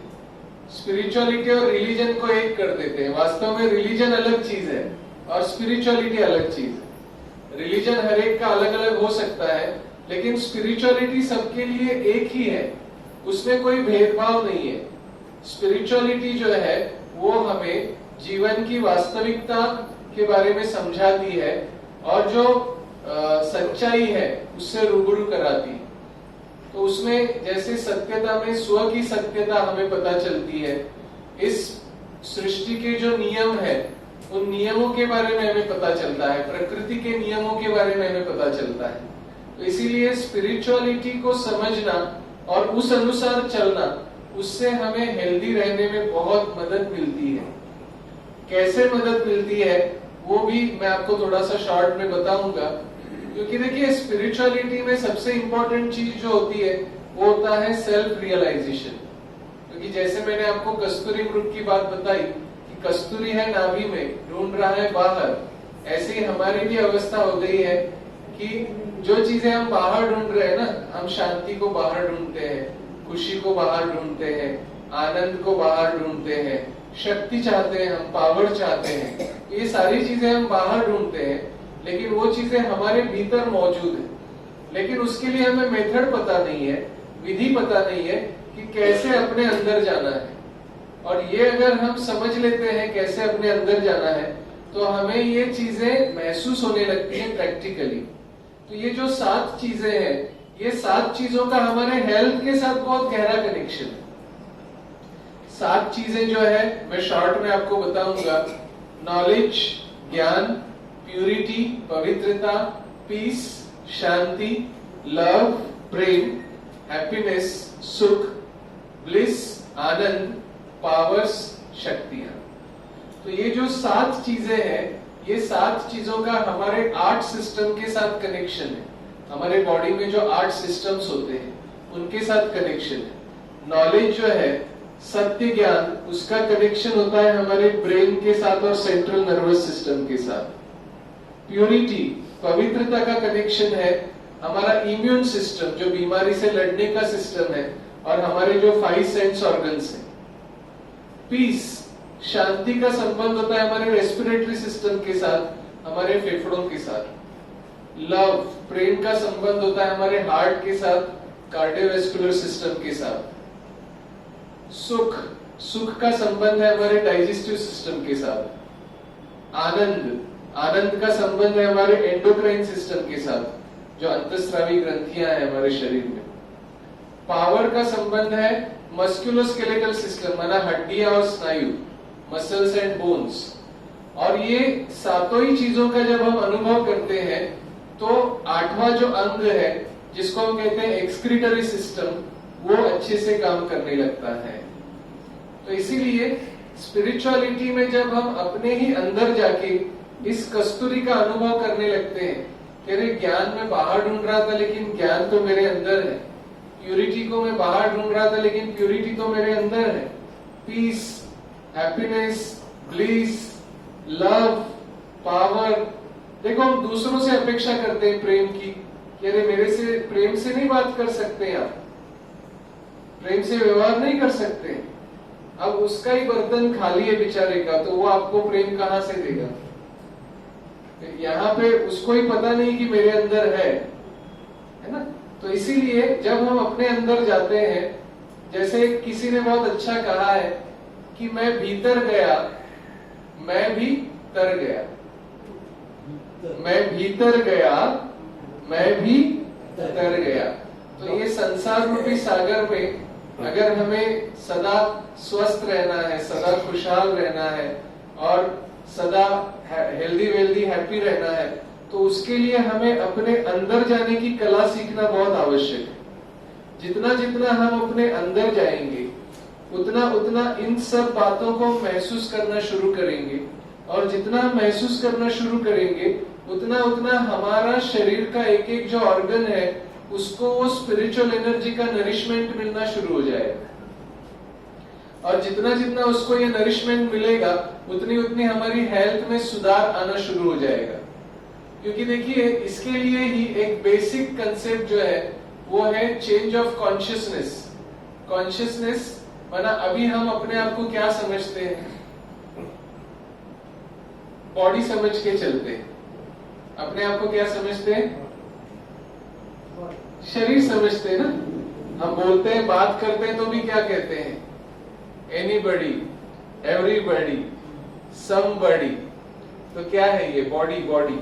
स्पिरिचुअलिटी और रिलीजन को एक कर देते हैं। वास्तव में रिलीजन अलग चीज है और स्पिरिचुअलिटी अलग चीज है। रिलीजन हर एक का अलग अलग हो सकता है, लेकिन स्पिरिचुअलिटी सबके लिए एक ही है, उसमें कोई भेदभाव नहीं है। स्पिरिचुअलिटी जो है वो हमें जीवन की वास्तविकता के बारे में समझाती है और जो सच्चाई है उससे रूबरू कराती है। तो उसमें जैसे सत्यता में स्व की सत्यता हमें पता चलती है, इस सृष्टि के जो नियम है उन नियमों के बारे में हमें पता चलता है, प्रकृति के नियमों के बारे में हमें पता चलता है। तो इसीलिए स्पिरिचुअलिटी को समझना और उस अनुसार चलना, उससे हमें हेल्दी रहने में बहुत मदद मिलती है। कैसे मदद मिलती है वो भी मैं आपको थोड़ा सा शॉर्ट में बताऊंगा, क्योंकि देखिए स्पिरिचुअलिटी में सबसे इंपॉर्टेंट चीज जो होती है वो होता है सेल्फ रियलाइजेशन। क्योंकि जैसे मैंने आपको कस्तूरी मृग की बात बताई कि कस्तूरी है नाभि में, ढूंढ रहा है बाहर, ऐसे ही हमारी भी अवस्था हो गई है कि जो चीजें हम बाहर ढूंढ रहे हैं ना, हम शांति को बाहर ढूंढते हैं, खुशी को बाहर ढूंढते हैं, आनंद को बाहर ढूंढते हैं, शक्ति चाहते हैं, हम पावर चाहते हैं, ये सारी चीजें हम बाहर ढूंढते हैं, लेकिन वो चीजें हमारे भीतर मौजूद है। लेकिन उसके लिए हमें मेथड पता नहीं है, विधि पता नहीं है कि कैसे अपने अंदर जाना है। और ये अगर हम समझ लेते हैं कैसे अपने अंदर जाना है, तो हमें ये चीजें महसूस होने लगती हैं प्रैक्टिकली। तो ये जो 7 चीजें हैं, ये 7 चीजों का हमारे हेल्थ के साथ बहुत गहरा कनेक्शन है। 7 चीजें जो है मैं शॉर्ट में आपको बताऊंगा। नॉलेज, ज्ञान, प्यूरिटी, पवित्रता, पीस, शांति, लव, प्रेम, हैप्पीनेस, सुख, ब्लिस, आनंद, पावर्स, शक्तियां। तो ये जो 7 चीजें हैं, ये 7 चीजों का हमारे 8 सिस्टम के साथ कनेक्शन है। हमारे बॉडी में जो 8 सिस्टम्स होते हैं उनके साथ कनेक्शन है। नॉलेज जो है, सत्य ज्ञान, उसका कनेक्शन होता है हमारे ब्रेन के साथ और सेंट्रल नर्वस सिस्टम के साथ। प्यूरिटी, पवित्रता का कनेक्शन है हमारा इम्यून सिस्टम, जो बीमारी से लड़ने का सिस्टम है, और हमारे जो 5 सेंस ऑर्गन्स हैं। पीस, शांति का संबंध होता है हमारे रेस्पिरेटरी सिस्टम के साथ, हमारे फेफड़ों के साथ। लव, प्रेम का संबंध होता है हमारे हार्ट के साथ, कार्डियोवैस्कुलर सिस्टम के साथ। सुख, सुख का संबंध है हमारे डाइजेस्टिव सिस्टम के साथ। आनंद, आनंद का संबंध है हमारे एंडोक्राइन सिस्टम के साथ, जो अंतस्रावी ग्रंथियां हैं हमारे शरीर में। पावर का संबंध है मस्कुलोस्केलेटल सिस्टम, माना हड्डियां और स्नायु, मसल्स एंड बोन्स। और ये सातों ही चीजों का जब हम अनुभव करते हैं, तो 8वां जो अंग है जिसको हम कहते हैं एक्सक्रीटरी सिस्टम, वो अच्छे से काम करने लगता है। तो इसीलिए स्पिरिचुअलिटी में जब हम अपने ही अंदर जाके इस कस्तूरी का अनुभव करने लगते हैं, अरे ज्ञान में बाहर ढूंढ रहा था लेकिन ज्ञान तो मेरे अंदर है, प्यूरिटी को मैं बाहर ढूंढ रहा था लेकिन प्यूरिटी तो मेरे अंदर है, peace, happiness, bliss, love, power. देखो हम दूसरों से अपेक्षा करते हैं प्रेम की, कि अरे मेरे से प्रेम से नहीं बात कर सकते, आप प्रेम से व्यवहार नहीं कर सकते। अब उसका ही बर्तन खाली है बेचारे का, तो वो आपको प्रेम कहां से देगा? यहाँ पे उसको ही पता नहीं कि मेरे अंदर है ना। तो इसीलिए जब हम अपने अंदर जाते हैं, जैसे किसी ने बहुत अच्छा कहा है कि मैं भीतर गया मैं भी तर गया, मैं भीतर गया मैं भी तर गया। तो ये संसार रूपी सागर में अगर हमें सदा स्वस्थ रहना है, सदा खुशहाल रहना है और सदा हेल्दी वेल्दी हैप्पी रहना है, तो उसके लिए हमें अपने अंदर जाने की कला सीखना बहुत आवश्यक है। जितना जितना हम अपने अंदर जाएंगे, उतना उतना इन सब बातों को महसूस करना शुरू करेंगे, और जितना महसूस करना शुरू करेंगे उतना उतना हमारा शरीर का एक एक जो ऑर्गन है उसको वो स्पिरिचुअल एनर्जी का नरिशमेंट मिलना शुरू हो जाएगा। और जितना जितना उसको ये नरिशमेंट मिलेगा उतनी उतनी हमारी हेल्थ में सुधार आना शुरू हो जाएगा। क्योंकि देखिए इसके लिए ही एक बेसिक कंसेप्ट जो है वो है चेंज ऑफ कॉन्शियसनेस। कॉन्शियसनेस माना अभी हम अपने आप को क्या समझते हैं, बॉडी समझ के चलते हैं। अपने आप को क्या समझते हैं, शरीर समझते हैं ना। हम बोलते हैं बात करते हैं तो भी क्या कहते हैं, एनीबडी, एवरीबडी, समबडी। तो क्या है ये बॉडी, बॉडी।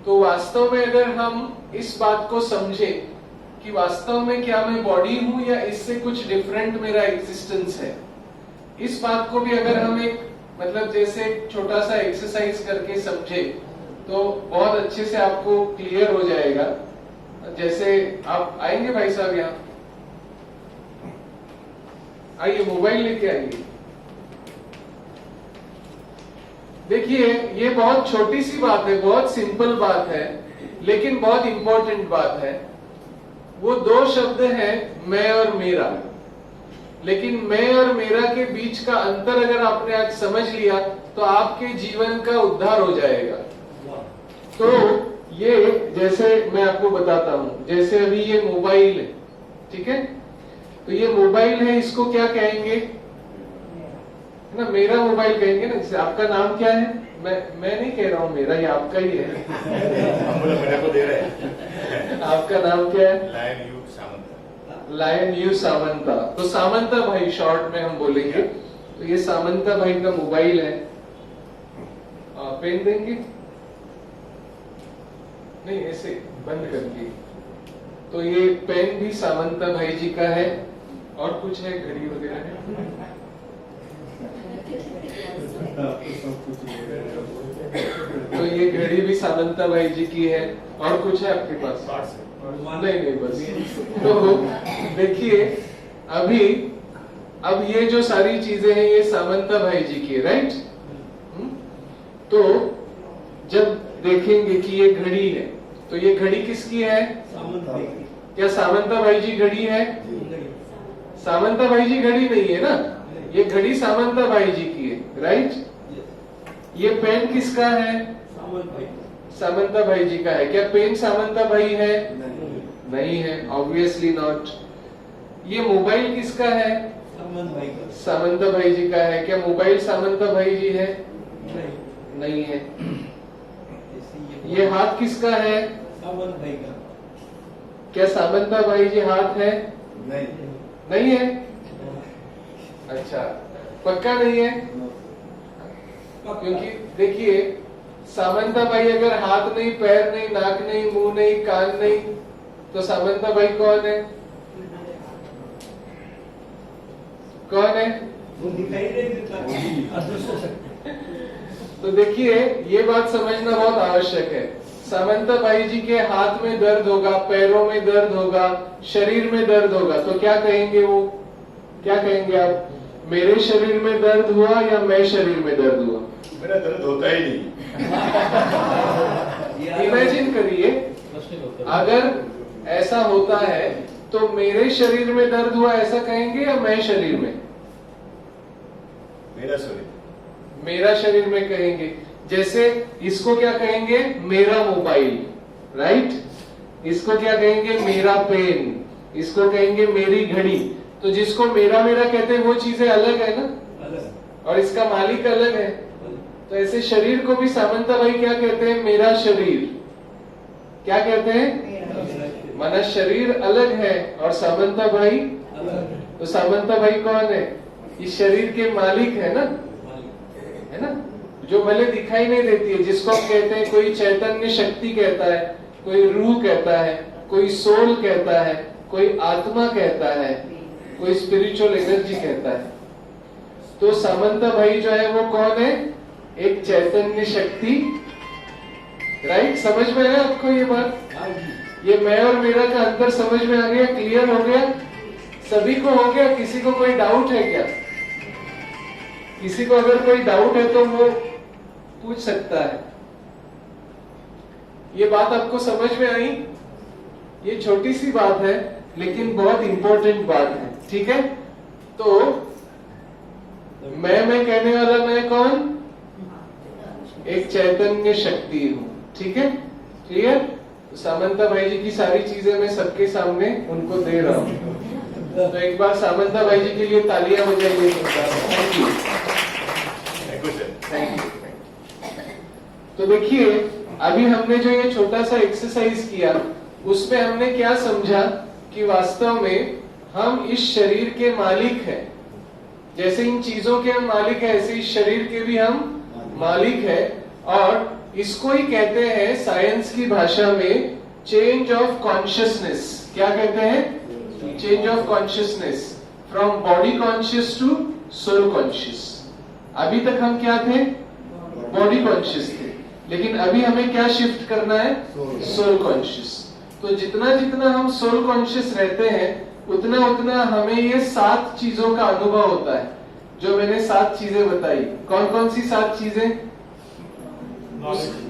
तो वास्तव में अगर हम इस बात को समझे कि वास्तव में क्या मैं बॉडी हूं या इससे कुछ डिफरेंट मेरा एग्जिस्टेंस है, इस बात को भी अगर हम एक मतलब जैसे छोटा सा एक्सरसाइज करके समझे तो बहुत अच्छे से आपको क्लियर हो जाएगा। जैसे आप आएंगे भाई साहब यहाँ, आइए मोबाइल लेके आइए। देखिए ये बहुत छोटी सी बात है, बहुत सिंपल बात है, लेकिन बहुत इंपॉर्टेंट बात है। वो दो शब्द हैं मैं और मेरा, लेकिन मैं और मेरा के बीच का अंतर अगर आपने आज समझ लिया तो आपके जीवन का उद्धार हो जाएगा। तो ये जैसे मैं आपको बताता हूं, जैसे अभी ये मोबाइल है, ठीक है, तो ये मोबाइल है, इसको क्या कहेंगे ना, मेरा मोबाइल कहेंगे ना। जैसे आपका नाम क्या है, मैं नहीं कह रहा हूं मेरा, ये आपका ही है। मेरे को दे रहे हैं। आपका नाम क्या है, Lion U Samanta. Lion U Samanta. तो सामंता भाई शॉर्ट में हम बोलेंगे। तो ये सामंता भाई का मोबाइल है। पेन देंगे, नहीं ऐसे बंद करके। तो ये पेन भी सामंता भाई जी का है। और कुछ है, घड़ी वगैरह है। तो ये घड़ी भी सामंता भाई जी की है। और कुछ है आपके पास? नहीं बस। तो देखिए अभी अब ये जो सारी चीजें हैं ये सामंता भाई जी की है, राइट। तो जब देखेंगे कि ये घड़ी है तो ये घड़ी किसकी है, क्या सामंता भाई जी घड़ी है? सामंता भाई जी घड़ी नहीं है ना, ये घड़ी सामंता भाई जी की है, राइट। ये पेन किसका है, सामंता भाई जी का है। क्या पेन सामंता भाई है? नहीं है, ऑब्वियसली नॉट। ये मोबाइल किसका है, सामंता भाई जी का है। क्या मोबाइल सामंता भाई जी है? नहीं है। ये हाथ किसका है, सामंत भाई का। क्या सामंता भाई जी हाथ है? नहीं है। अच्छा, पक्का नहीं है? क्योंकि देखिए सामंता भाई अगर हाथ नहीं, पैर नहीं, नाक नहीं, मुंह नहीं, कान नहीं, तो सामंता भाई कौन है? कौन है? वो दिखाई नहीं देता, अदृश्य शक्ति। तो देखिए ये बात समझना बहुत आवश्यक है। सामंता भाई जी के हाथ में दर्द होगा, पैरों में दर्द होगा, शरीर में दर्द होगा, तो क्या कहेंगे वो, क्या कहेंगे आप, मेरे शरीर में दर्द हुआ या मैं शरीर में दर्द हुआ? मेरा दर्द होता ही नहीं। इमेजिन करिए अगर ऐसा होता है तो मेरे शरीर में दर्द हुआ ऐसा कहेंगे या मैं शरीर में? मेरा शरीर, मेरा शरीर में कहेंगे। जैसे इसको क्या कहेंगे, मेरा मोबाइल, राइट। इसको क्या कहेंगे, मेरा पेन। इसको कहेंगे मेरी घड़ी। तो जिसको मेरा मेरा कहते हैं वो चीजें अलग है ना, और इसका मालिक अलग है। तो ऐसे शरीर को भी सामंता भाई क्या कहते हैं, मेरा शरीर। क्या कहते हैं, माना शरीर अलग है और सामंता भाई। तो सामंता भाई कौन है, इस शरीर के मालिक है ना, जो भले दिखाई नहीं देती है, जिसको हम कहते हैं कोई चैतन्य शक्ति कहता है, कोई रूह कहता है, कोई सोल कहता है, कोई आत्मा कहता है, कोई स्पिरिचुअल एनर्जी कहता है। तो सामंता भाई जो है वो कौन है, एक चैतन्य शक्ति, राइट। समझ में आया आपको ये बात? ये मैं और मेरा का अंतर समझ में आ गया, क्लियर हो गया? सभी को हो गया? किसी को कोई डाउट है क्या? किसी को अगर कोई डाउट है तो वो पूछ सकता है। ये बात आपको समझ में आई? ये छोटी सी बात है लेकिन बहुत इंपॉर्टेंट बात है, ठीक है? तो मैं कहने वाला मैं कौन? एक चैतन्य शक्ति हूं, ठीक है? क्लियर? तो सामंता भाई जी की सारी चीजें मैं सबके सामने उनको दे रहा हूं। तो एक बार सामंता भाई जी के लिए तालियां बजाइए। Thank you, thank you sir. Thank you. तो देखिए, अभी हमने जो ये छोटा सा एक्सरसाइज किया उसमें हमने क्या समझा कि वास्तव में हम इस शरीर के मालिक हैं। जैसे इन चीजों के हम मालिक हैं, ऐसे इस शरीर के भी हम मालिक हैं। और इसको ही कहते हैं साइंस की भाषा में चेंज ऑफ कॉन्शियसनेस। क्या कहते हैं? Change of consciousness from body conscious to soul conscious. अभी तक हम क्या थे? बॉडी कॉन्शियस थे, लेकिन अभी हमें क्या शिफ्ट करना है? Soul conscious. तो जितना जितना हम सोल कॉन्शियस रहते हैं उतना उतना हमें ये 7 चीजों का अनुभव होता है, जो मैंने 7 चीजें बताई। कौन कौन सी 7 चीजें?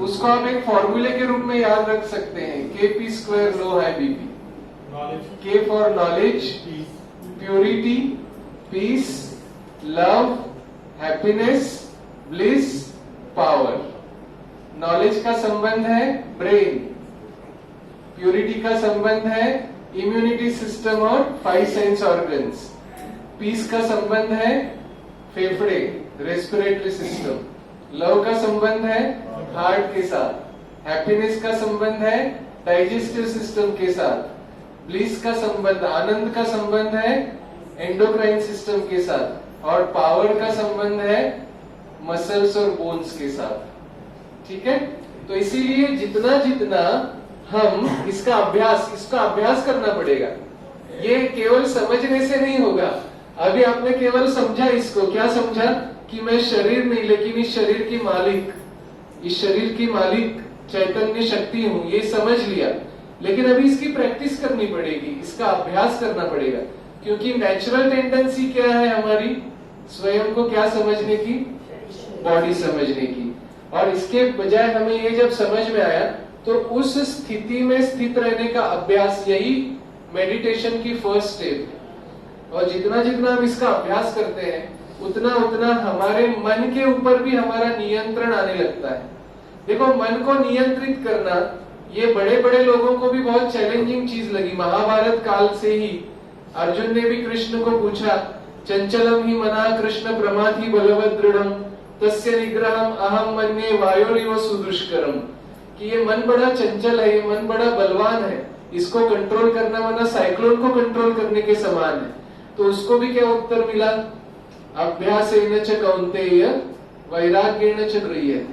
उसको आप एक फॉर्मूले के रूप में याद रख सकते हैं, KP² low high BP। K for knowledge, purity, peace, love, happiness, bliss, power। Knowledge का संबंध है ब्रेन, प्योरिटी का संबंध है इम्यूनिटी सिस्टम और 5 सेंस ऑर्गन्स, पीस का संबंध है फेफड़े, रेस्पिरेटरी सिस्टम, लव का संबंध है हार्ट के साथ, हैप्पीनेस का संबंध है डाइजेस्टिव सिस्टम के साथ, ब्लिस का संबंध, आनंद का संबंध है एंडोक्राइन सिस्टम के साथ, और पावर का संबंध है मसल्स और बोन्स के साथ। ठीक है? तो इसीलिए जितना जितना हम इसका अभ्यास करना पड़ेगा। ये केवल समझने से नहीं होगा। अभी आपने केवल समझा इसको, क्या समझा? कि मैं शरीर नहीं लेकिन इस शरीर की मालिक, इस शरीर की मालिक चैतन्य शक्ति हूं, ये समझ लिया। लेकिन अभी इसकी प्रैक्टिस करनी पड़ेगी, इसका अभ्यास करना पड़ेगा, क्योंकि नेचुरल टेंडेंसी क्या है हमारी? स्वयं को क्या समझने की? बॉडी समझने की। और इसके बजाय हमें ये जब समझ में आया तो उस स्थिति में स्थित रहने का अभ्यास, यही मेडिटेशन की फर्स्ट स्टेप है। और जितना जितना हम इसका अभ्यास करते हैं उतना उतना हमारे मन के ऊपर भी हमारा नियंत्रण आने लगता है। देखो, मन को नियंत्रित करना ये बड़े बड़े लोगों को भी बहुत चैलेंजिंग चीज लगी। महाभारत काल से ही अर्जुन ने भी कृष्ण को पूछा, चंचलम ही मना कृष्ण प्रमाथि बलवद दृढ़म तस्य निग्रहम अहम मन्ये वायोरिव सुदुष्करम। कि ये मन बड़ा चंचल है, ये मन बड़ा बलवान है, इसको कंट्रोल करना माना साइक्लोन को कंट्रोल करने के समान है। तो उसको भी क्या उत्तर मिला? अभ्यासेन च कौन्तेय वैराग्येण च गृह्यते।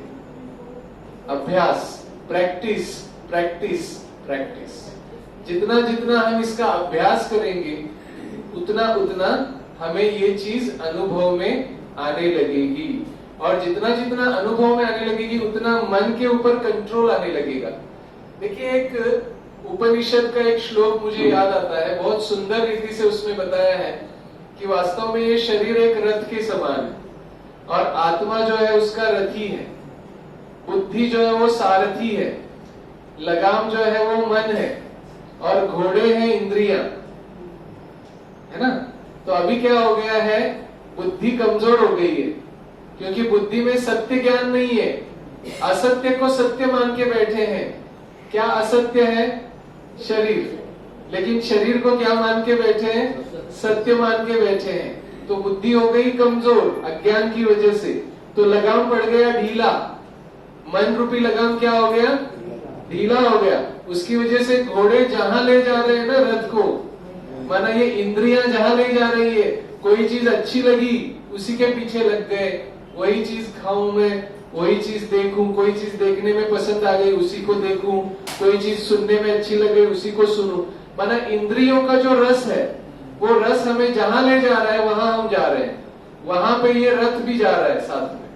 अभ्यास, प्रैक्टिस, प्रैक्टिस, प्रैक्टिस। जितना जितना हम इसका अभ्यास करेंगे उतना उतना हमें ये चीज अनुभव में आने लगेगी। और जितना जितना अनुभव में आने लगेगी उतना मन के ऊपर कंट्रोल आने लगेगा। देखिए, एक उपनिषद का एक श्लोक मुझे याद आता है, बहुत सुंदर रीति से उसमें बताया है कि वास्तव में ये शरीर एक रथ के समान है और आत्मा जो है उसका रथी है, बुद्धि जो है वो सारथी है, लगाम जो है वो मन है और घोड़े हैं इंद्रियां, है ना? तो अभी क्या हो गया है? बुद्धि कमजोर हो गई है, क्योंकि बुद्धि में सत्य ज्ञान नहीं है। असत्य को सत्य मान के बैठे हैं। क्या असत्य है? शरीर। लेकिन शरीर को क्या मान के बैठे हैं? सत्य मान के बैठे हैं। तो बुद्धि हो गई कमजोर अज्ञान की वजह से, तो लगाम पड़ गया ढीला। मन रूपी लगाम क्या हो गया? ढीला हो गया। उसकी वजह से घोड़े जहां ले जा रहे हैं ना रथ को, माना ये इंद्रियां जहां ले जा रही है, कोई चीज अच्छी लगी उसी के पीछे लग गए, वही चीज खाऊं मैं, वही चीज देखूं, कोई चीज देखने में पसंद आ गई उसी को देखूं, कोई चीज सुनने में अच्छी लगे उसी को सुनूं। माना इंद्रियों का जो रस है वो रस हमें जहां ले जा रहा है वहां हम जा रहे हैं, वहां पे ये रथ भी जा रहा है साथ में।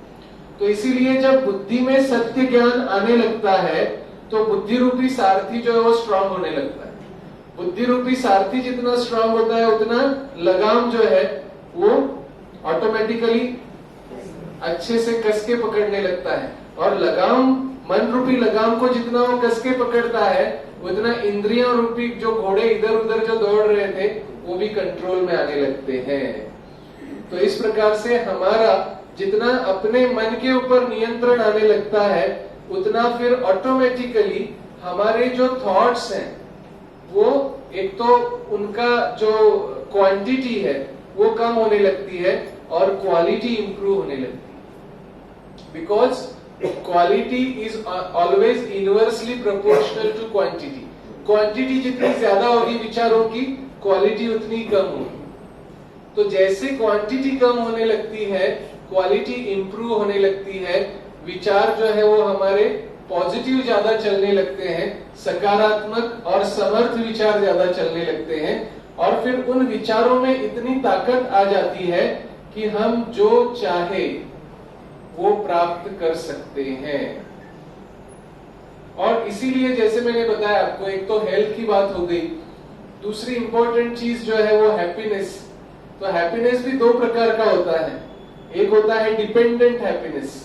तो इसीलिए जब बुद्धि में सत्य ज्ञान आने लगता है तो बुद्धि रूपी सारथी जो है वो स्ट्रांग होने लगता है। बुद्धि रूपी सारथी जितना स्ट्रांग होता है उतना लगाम जो है वो ऑटोमेटिकली अच्छे से कस के पकड़ने लगता है। और लगाम मन रूपी लगाम को जितना वो कस के पकड़ता है, उतना इंद्रियों रूपी जो घोड़े इधर उधर जो दौड़ रहे थे वो भी कंट्रोल में आने लगते हैं। तो इस प्रकार से हमारा जितना अपने मन के ऊपर नियंत्रण आने लगता है, उतना फिर ऑटोमेटिकली हमारे जो थॉट्स हैं वो एक तो उनका जो क्वांटिटी है वो कम होने लगती है और क्वालिटी इंप्रूव होने लगती है। Because quality is always inversely proportional to quantity. Quantity जितनी ज्यादा होगी विचारों की, क्वालिटी उतनी कम होगी। तो जैसे क्वांटिटी कम होने लगती है, क्वालिटी इंप्रूव होने लगती है, विचार जो है वो हमारे पॉजिटिव ज्यादा चलने लगते हैं, सकारात्मक और समर्थ विचार ज्यादा चलने लगते हैं, और फिर उन विचारों में इतनी ताकत आ जाती है कि हम जो चाहे वो प्राप्त कर सकते हैं। और इसीलिए जैसे मैंने बताया आपको, एक तो हेल्थ की बात हो गई, दूसरी इंपॉर्टेंट चीज जो है वो हैप्पीनेस। तो हैप्पीनेस भी दो प्रकार का होता है, एक होता है डिपेंडेंट हैप्पीनेस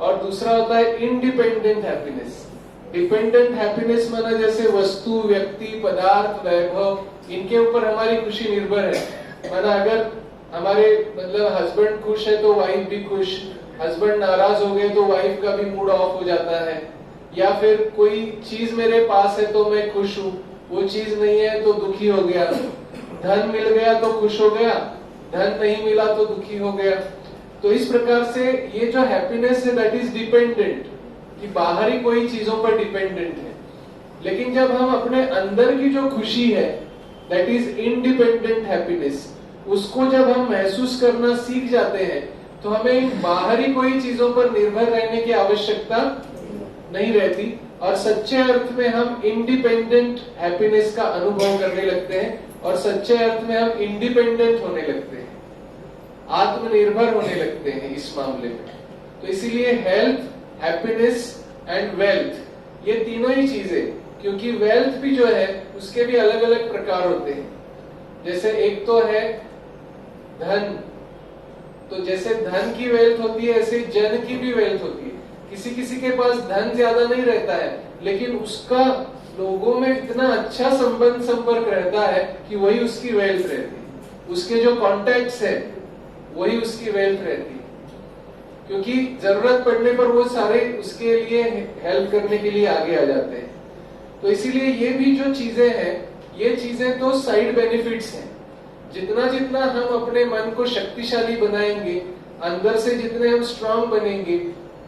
और दूसरा होता है इंडिपेंडेंट हैप्पीनेस। डिपेंडेंट हैप्पीनेस माना जैसे वस्तु, व्यक्ति, पदार्थ, वैभव, इनके ऊपर हमारी खुशी निर्भर है। माना अगर हमारे मतलब हस्बैंड खुश है तो वाइफ भी खुश, हस्बैंड नाराज हो गए तो वाइफ का भी मूड ऑफ हो जाता है, या फिर कोई चीज मेरे पास है तो मैं खुश हूँ, वो चीज नहीं है तो दुखी हो गया, धन मिल गया तो खुश हो गया, धन नहीं मिला तो दुखी हो गया। तो इस प्रकार से ये जो हैप्पीनेस है दैट इज डिपेंडेंट, कि बाहरी कोई चीजों पर डिपेंडेंट है। लेकिन जब हम अपने अंदर की जो खुशी है दैट इज इंडिपेंडेंट हैप्पीनेस, उसको जब हम महसूस करना सीख जाते हैं तो हमें बाहरी कोई चीजों पर निर्भर रहने की आवश्यकता नहीं रहती, और सच्चे अर्थ में हम इंडिपेंडेंट हैप्पीनेस का अनुभव करने लगते हैं, और सच्चे अर्थ में हम इंडिपेंडेंट होने लगते हैं, आत्मनिर्भर होने लगते हैं इस मामले में। तो इसीलिए हेल्थ, हैप्पीनेस एंड वेल्थ, ये तीनों ही चीजें, क्योंकि वेल्थ भी जो है उसके भी अलग अलग प्रकार होते हैं। जैसे एक तो है धन, तो जैसे धन की वेल्थ होती है ऐसे जन की भी वेल्थ होती है। किसी किसी के पास धन ज्यादा नहीं रहता है, लेकिन उसका लोगों में इतना अच्छा संबंध संपर्क रहता है कि वही उसकी वेल्थ रहती है, उसके जो कॉन्टैक्ट्स है वही उसकी वेल्थ रहती है, क्योंकि जरूरत पड़ने पर वो सारे उसके लिए हेल्प करने के लिए आगे आ जाते हैं। तो इसीलिए ये भी जो चीजें हैं, ये चीजें तो साइड बेनिफिट्स हैं। जितना जितना हम अपने मन को शक्तिशाली बनाएंगे, अंदर से जितने हम स्ट्रांग बनेंगे,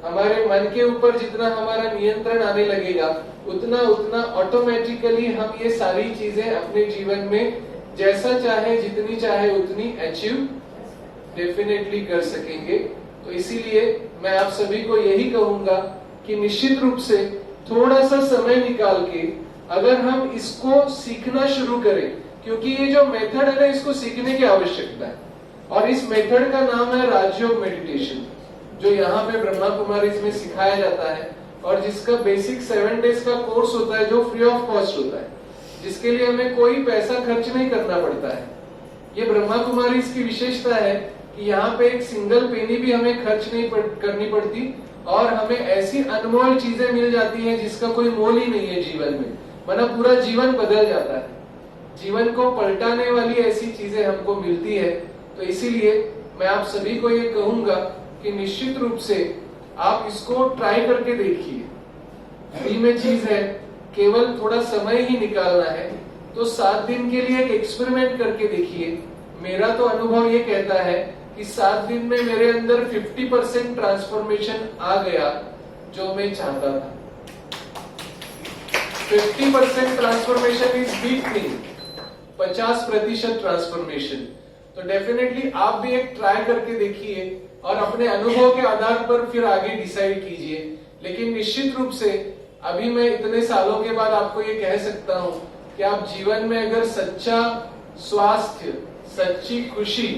हमारे मन के ऊपर जितना हमारा नियंत्रण आने लगेगा, उतना उतना ऑटोमेटिकली हम ये सारी चीजें अपने जीवन में जैसा चाहे, जितनी चाहे उतनी अचीव डेफिनेटली कर सकेंगे। तो इसीलिए मैं आप सभी को यही कहूंगा कि निश्चित रूप से थोड़ा सा समय निकाल के अगर हम इसको सीखना शुरू करें, क्योंकि ये जो मेथड है ना, इसको सीखने की आवश्यकता है, और इस मेथड का नाम है राजयोग मेडिटेशन, जो यहाँ पे ब्रह्मा कुमारीज में सिखाया जाता है, और जिसका बेसिक 7 डेज का कोर्स होता है जो फ्री ऑफ कॉस्ट होता है, जिसके लिए हमें कोई पैसा खर्च नहीं करना पड़ता है। ये ब्रह्मा कुमारीज की विशेषता है कि यहाँ पे एक सिंगल पेनी भी हमें खर्च नहीं करनी पड़ती, और हमें ऐसी अनमोल चीजें मिल जाती हैं जिसका कोई मोल ही नहीं है जीवन में, वरना पूरा जीवन बदल जाता है। जीवन को पलटाने वाली ऐसी चीजें हमको मिलती है। तो इसीलिए मैं आप सभी को ये कहूंगा कि निश्चित रूप से आप इसको ट्राई करके देखिए। फ्री में चीज है, केवल थोड़ा समय ही निकालना है। तो 7 दिन के लिए एक एक्सपेरिमेंट करके देखिए। मेरा तो अनुभव ये कहता है कि 7 दिन में मेरे अंदर 50% ट्रांसफॉर्मेशन आ गया जो मैं चाहता था। 50% transformation is big thing, 50% transformation. तो डेफिनेटली आप भी एक ट्राई करके देखिए और अपने अनुभव के आधार पर फिर आगे डिसाइड कीजिए। लेकिन निश्चित रूप से अभी मैं इतने सालों के बाद आपको ये कह सकता हूं कि आप जीवन में अगर सच्चा स्वास्थ्य, सच्ची खुशी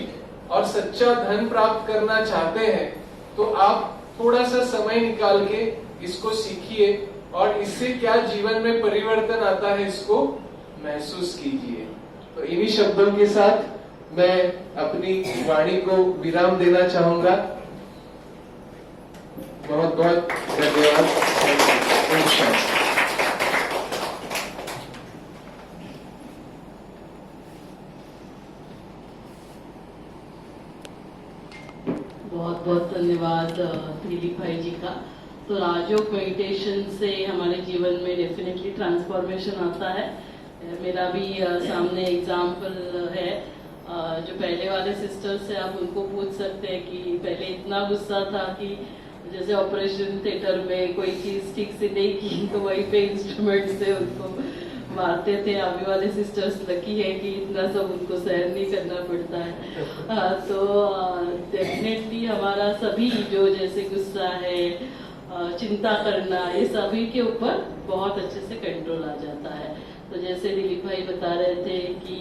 और सच्चा धन प्राप्त करना चाहते हैं तो आप थोड़ा सा समय निकाल के इसको सीखिए, और इससे क्या जीवन में परिवर्तन आता है इसको महसूस कीजिए। तो इन्हीं शब्दों के साथ मैं अपनी वाणी को विराम देना चाहूंगा। बहुत बहुत धन्यवाद। ओम शांति। बहुत बहुत धन्यवाद दिलीप भाई जी का। तो राजयोग मेडिटेशन से हमारे जीवन में डेफिनेटली ट्रांसफॉर्मेशन आता है। मेरा भी सामने एग्जाम्पल है। जो पहले वाले सिस्टर्स से आप उनको पूछ सकते हैं कि पहले इतना गुस्सा था कि जैसे ऑपरेशन थिएटर में कोई चीज ठीक से नहीं की तो वहीं पे इंस्ट्रूमेंट से उनको मारते थे। अभी वाले सिस्टर्स लकी है कि इतना सब उनको सहन नहीं करना पड़ता है। तो डेफिनेटली हमारा सभी जो जैसे गुस्सा है, चिंता करना, ये सभी के ऊपर बहुत अच्छे से कंट्रोल आ जाता है। तो जैसे दिलीप भाई बता रहे थे कि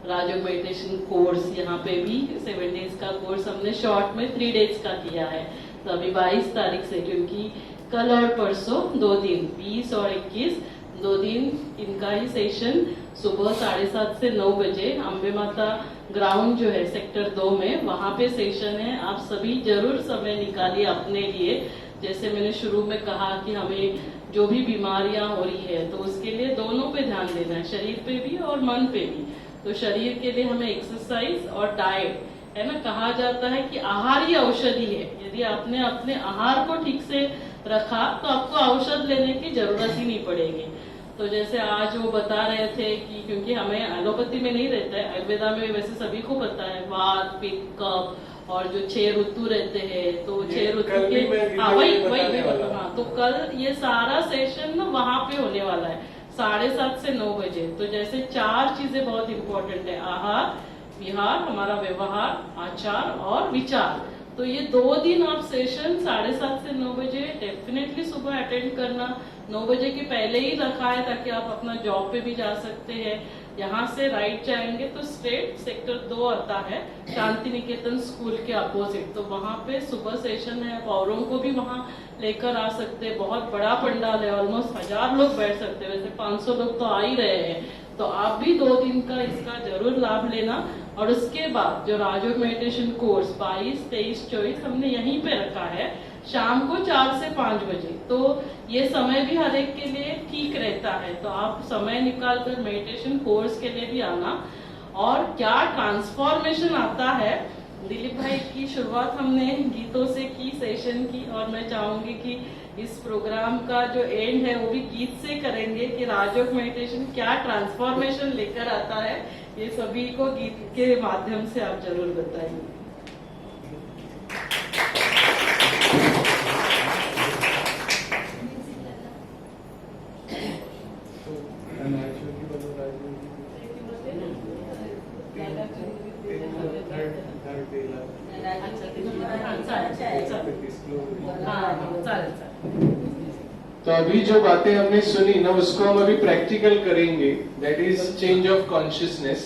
राजयोग मेडिटेशन कोर्स यहाँ पे भी 7 डेज का कोर्स हमने शॉर्ट में 3 डेज का किया है। तो अभी 22 तारीख से, क्योंकि कल और परसों 2 दिन 20 और 21 2 दिन इनका ही सेशन सुबह 7:30 से 9 बजे अम्बे माता ग्राउंड जो है सेक्टर 2 में, वहां पे सेशन है। आप सभी जरूर समय निकालिए अपने लिए। जैसे मैंने शुरू में कहा कि हमें जो भी बीमारियां हो रही है तो उसके लिए दोनों पे ध्यान देना है, शरीर पे भी और मन पे भी। तो शरीर के लिए हमें एक्सरसाइज और डाइट है ना, कहा जाता है कि आहार ही औषधि है। यदि आपने अपने आहार को ठीक से रखा तो आपको औषध लेने की जरूरत ही नहीं पड़ेगी। तो जैसे आज वो बता रहे थे कि क्योंकि हमें एलोपैथी में नहीं रहता है, आयुर्वेदा में वैसे सभी को पता है वात, पित्त, कफ और जो 6 ऋतु रहते हैं, तो 6 ऋतु के वही हाँ। तो कल ये सारा सेशन ना वहां पे होने वाला है 7:30 से 9 बजे। तो जैसे 4 चीजें बहुत इंपॉर्टेंट है, आहार, विहार, हमारा व्यवहार, आचार और विचार। तो ये 2 दिन आप सेशन 7:30 से 9 बजे डेफिनेटली सुबह अटेंड करना। 9 बजे के पहले ही रखा है ताकि आप अपना जॉब पे भी जा सकते हैं। यहाँ से राइट जाएंगे तो स्ट्रेट सेक्टर 2 आता है, शांति निकेतन स्कूल के अपोजिट। तो वहाँ पे सुबह सेशन है, औरों को भी वहाँ लेकर आ सकते हैं। बहुत बड़ा पंडाल है, ऑलमोस्ट 1000 लोग बैठ सकते हैं। वैसे 500 लोग तो आ ही रहे हैं। तो आप भी 2 दिन का इसका जरूर लाभ लेना। और उसके बाद जो राजयोग मेडिटेशन कोर्स 22, 23, 24 हमने यहीं पे रखा है शाम को 4 से 5 बजे। तो ये समय भी हर एक के लिए ठीक रहता है। तो आप समय निकाल कर मेडिटेशन कोर्स के लिए भी आना। और क्या ट्रांसफॉर्मेशन आता है, दिलीप भाई की शुरुआत हमने गीतों से की, सेशन की, और मैं चाहूंगी कि इस प्रोग्राम का जो एंड है वो भी गीत से करेंगे कि राजयोग मेडिटेशन क्या ट्रांसफॉर्मेशन लेकर आता है। ये सभी को गीत के माध्यम से आप जरूर बताइए। तो अभी जो बातें हमने सुनी ना, उसको हम अभी प्रैक्टिकल करेंगे। That is change of consciousness.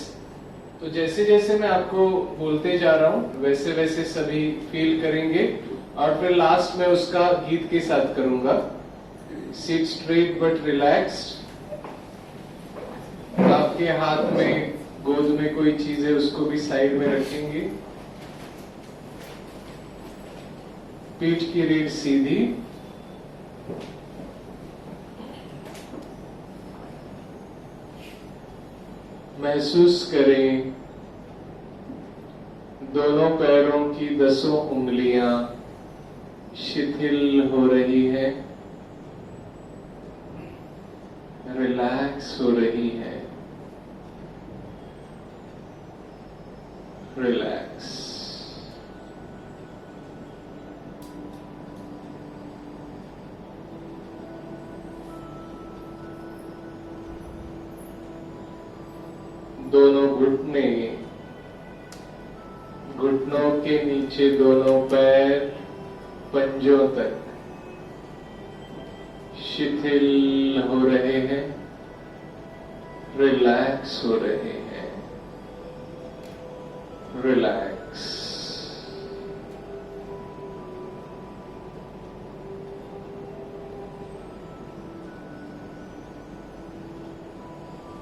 तो जैसे जैसे मैं आपको बोलते जा रहा हूँ वैसे वैसे सभी फील करेंगे, और फिर लास्ट में उसका गीत के साथ करूंगा। Seat straight but relaxed. आपके हाथ में, गोद में कोई चीज है उसको भी साइड में रखेंगे। पीठ की रीढ़ सीधी। महसूस करें दोनों पैरों की 10 उंगलियां शिथिल हो रही है, रिलैक्स हो रही है। रिलैक्स। दोनों घुटने, घुटनों के नीचे दोनों पैर पंजों तक शिथिल हो रहे हैं, रिलैक्स हो रहे हैं। रिलैक्स।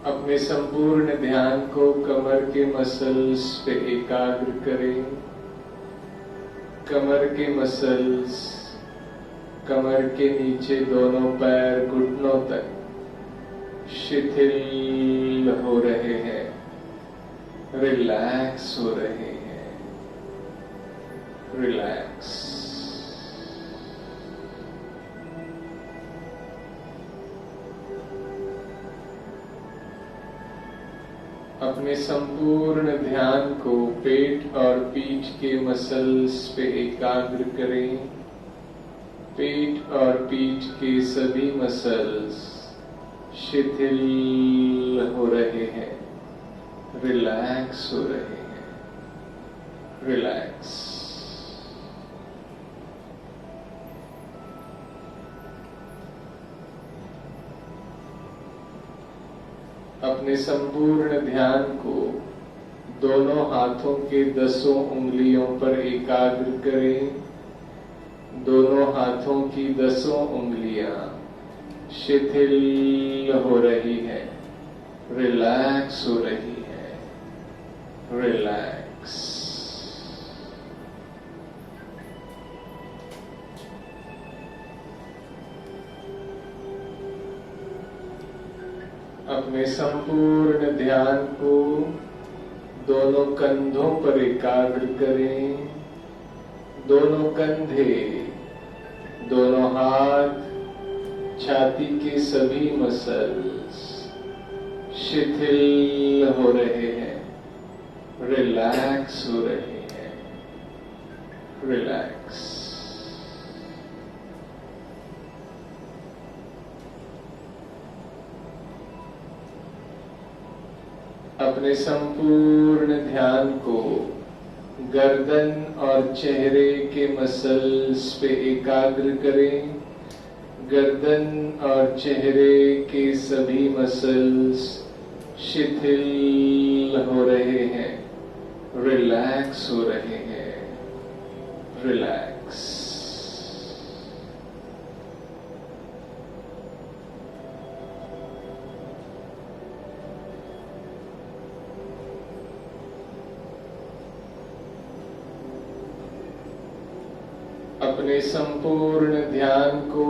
अपने संपूर्ण ध्यान को कमर के मसल्स पे एकाग्र करें। कमर के मसल्स, कमर के नीचे दोनों पैर घुटनों तक शिथिल हो रहे हैं, रिलैक्स हो रहे हैं, रिलैक्स। अपने संपूर्ण ध्यान को पेट और पीठ के मसल्स पे एकाग्र करें। पेट और पीठ के सभी मसल्स शिथिल हो रहे हैं, रिलैक्स हो रहे हैं, रिलैक्स। अपने संपूर्ण ध्यान को दोनों हाथों के 10 उंगलियों पर एकाग्र करें। दोनों हाथों की 10 उंगलियां शिथिल हो रही है, रिलैक्स हो रही है, रिलैक्स। अपने संपूर्ण ध्यान को दोनों कंधों पर एकाग्र करें। दोनों कंधे, दोनों हाथ, छाती के सभी मसल्स शिथिल हो रहे हैं, रिलैक्स हो रहे हैं, रिलैक्स। अपने संपूर्ण ध्यान को गर्दन और चेहरे के मसल्स पे एकाग्र करें। गर्दन और चेहरे के सभी मसल्स शिथिल हो रहे हैं, रिलैक्स हो रहे हैं, रिलैक्स। अपने संपूर्ण ध्यान को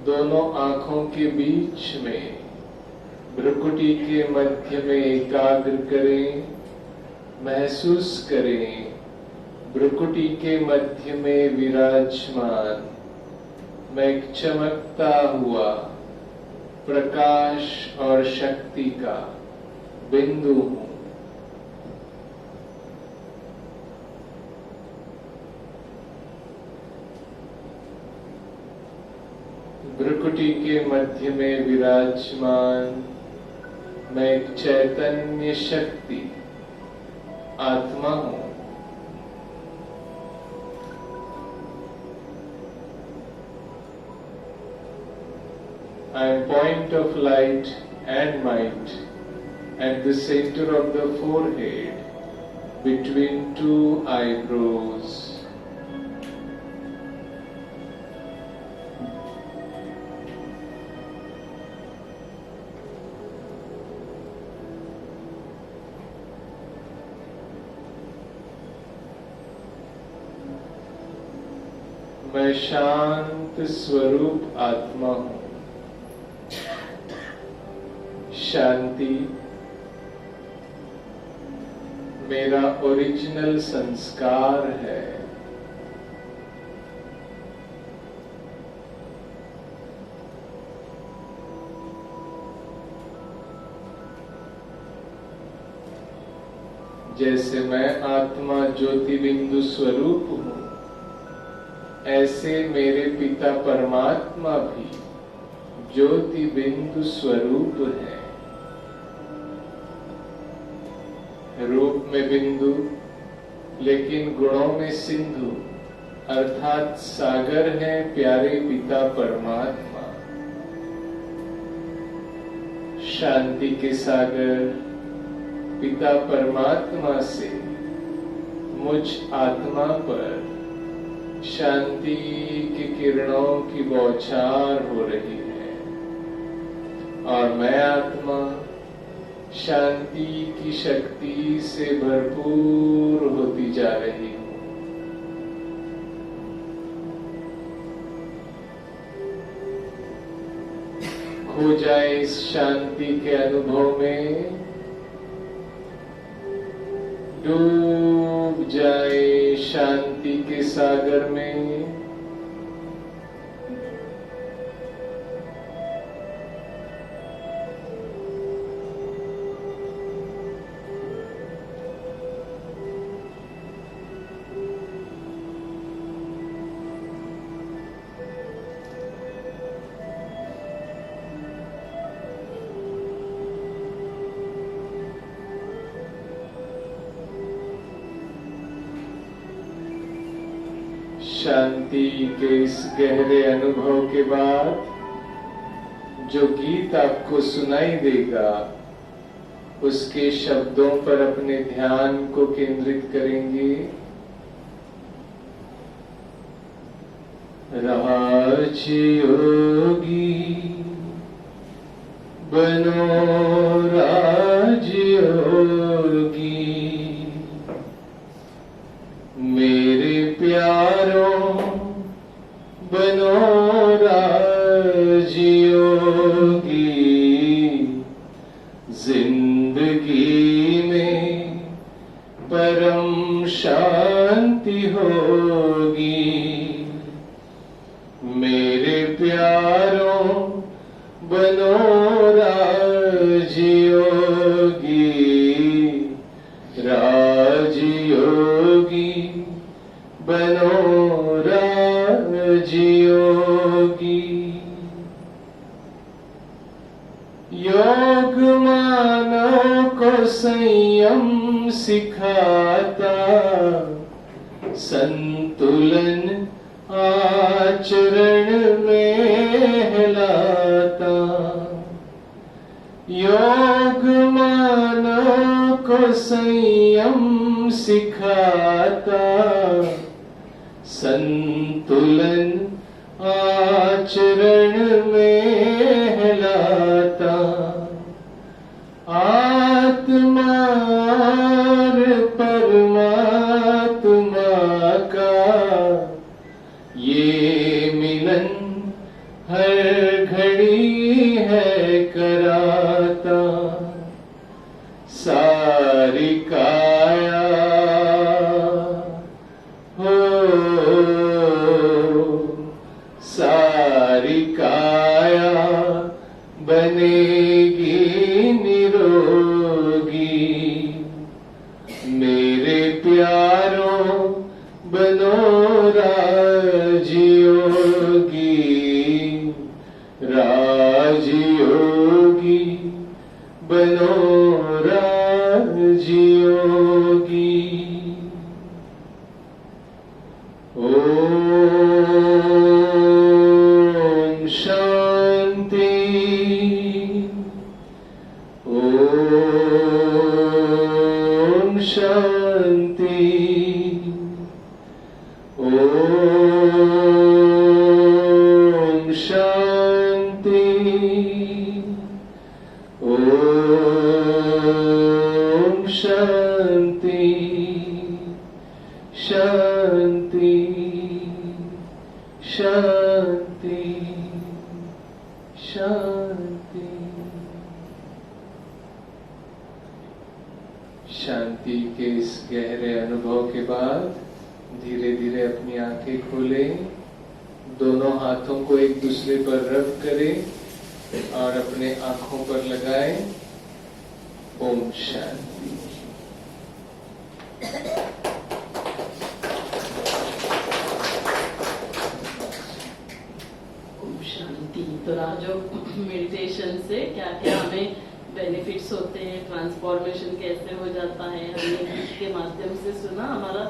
दोनों आंखों के बीच में भ्रुकुटी के मध्य में एकाग्र करें। महसूस करें भ्रुकुटी के मध्य में विराजमान मैं एक चमकता हुआ प्रकाश और शक्ति का बिंदु हूं। भ्रुकुटी के मध्य में विराजमान मैं एक चैतन्य शक्ति आत्मा हूं। I am point of light and might at the center of the forehead between two eyebrows. मैं शांत स्वरूप आत्मा हूं। शांति मेरा ओरिजिनल संस्कार है। जैसे मैं आत्मा ज्योति बिंदु स्वरूप हूं, ऐसे मेरे पिता परमात्मा भी ज्योति बिंदु स्वरूप है। रूप में बिंदु लेकिन गुणों में सिंधु अर्थात सागर है प्यारे पिता परमात्मा। शांति के सागर पिता परमात्मा से मुझ आत्मा पर शांति की किरणों की बौछार हो रही है और मैं आत्मा शांति की शक्ति से भरपूर होती जा रही हूं। खो जाए इस शांति के अनुभव में, डूब जाए शांति के सागर में। शांति के इस गहरे अनुभव के बाद जो गीत आपको सुनाई देगा, उसके शब्दों पर अपने ध्यान को केंद्रित करेंगे। राजयोगी बनो राजयोगी, मेरे प्यारों बनो राजयोगी। जिंदगी में परम शांति होगी। मेरे प्यारों बनो राजयोगी, राजयोगी बनो राजयोगी। योग मानव को संयम सिखाता, संतुलन आचरण में हिलाता। योग मानव को संयम सिखाता, संतुलन आचरण में हिलाता। आत्मा और परमात्मा का ये मिलन हर घड़ी है कराता। सारी काया हो, सारी काया बनेगी निरोगी। मेरे प्यारों बनो राजयोगी, राजयोगी बनो राजयोगी। ओम शांति, ओम शांति, ओम शांति, ओम शांति, शांति, शांति, शांति। शांति के इस गहरे अनुभव के बाद धीरे धीरे अपनी आंखें खोलें, दोनों हाथों को एक दूसरे पर रब करें और अपने आंखों पर लगाएं। ओम शांति। ओम शांति। तो राजयोग मेडिटेशन से क्या क्या हमें बेनिफिट्स होते हैं, ट्रांसफॉर्मेशन कैसे हो जाता है, हमने गीत के माध्यम से सुना। हमारा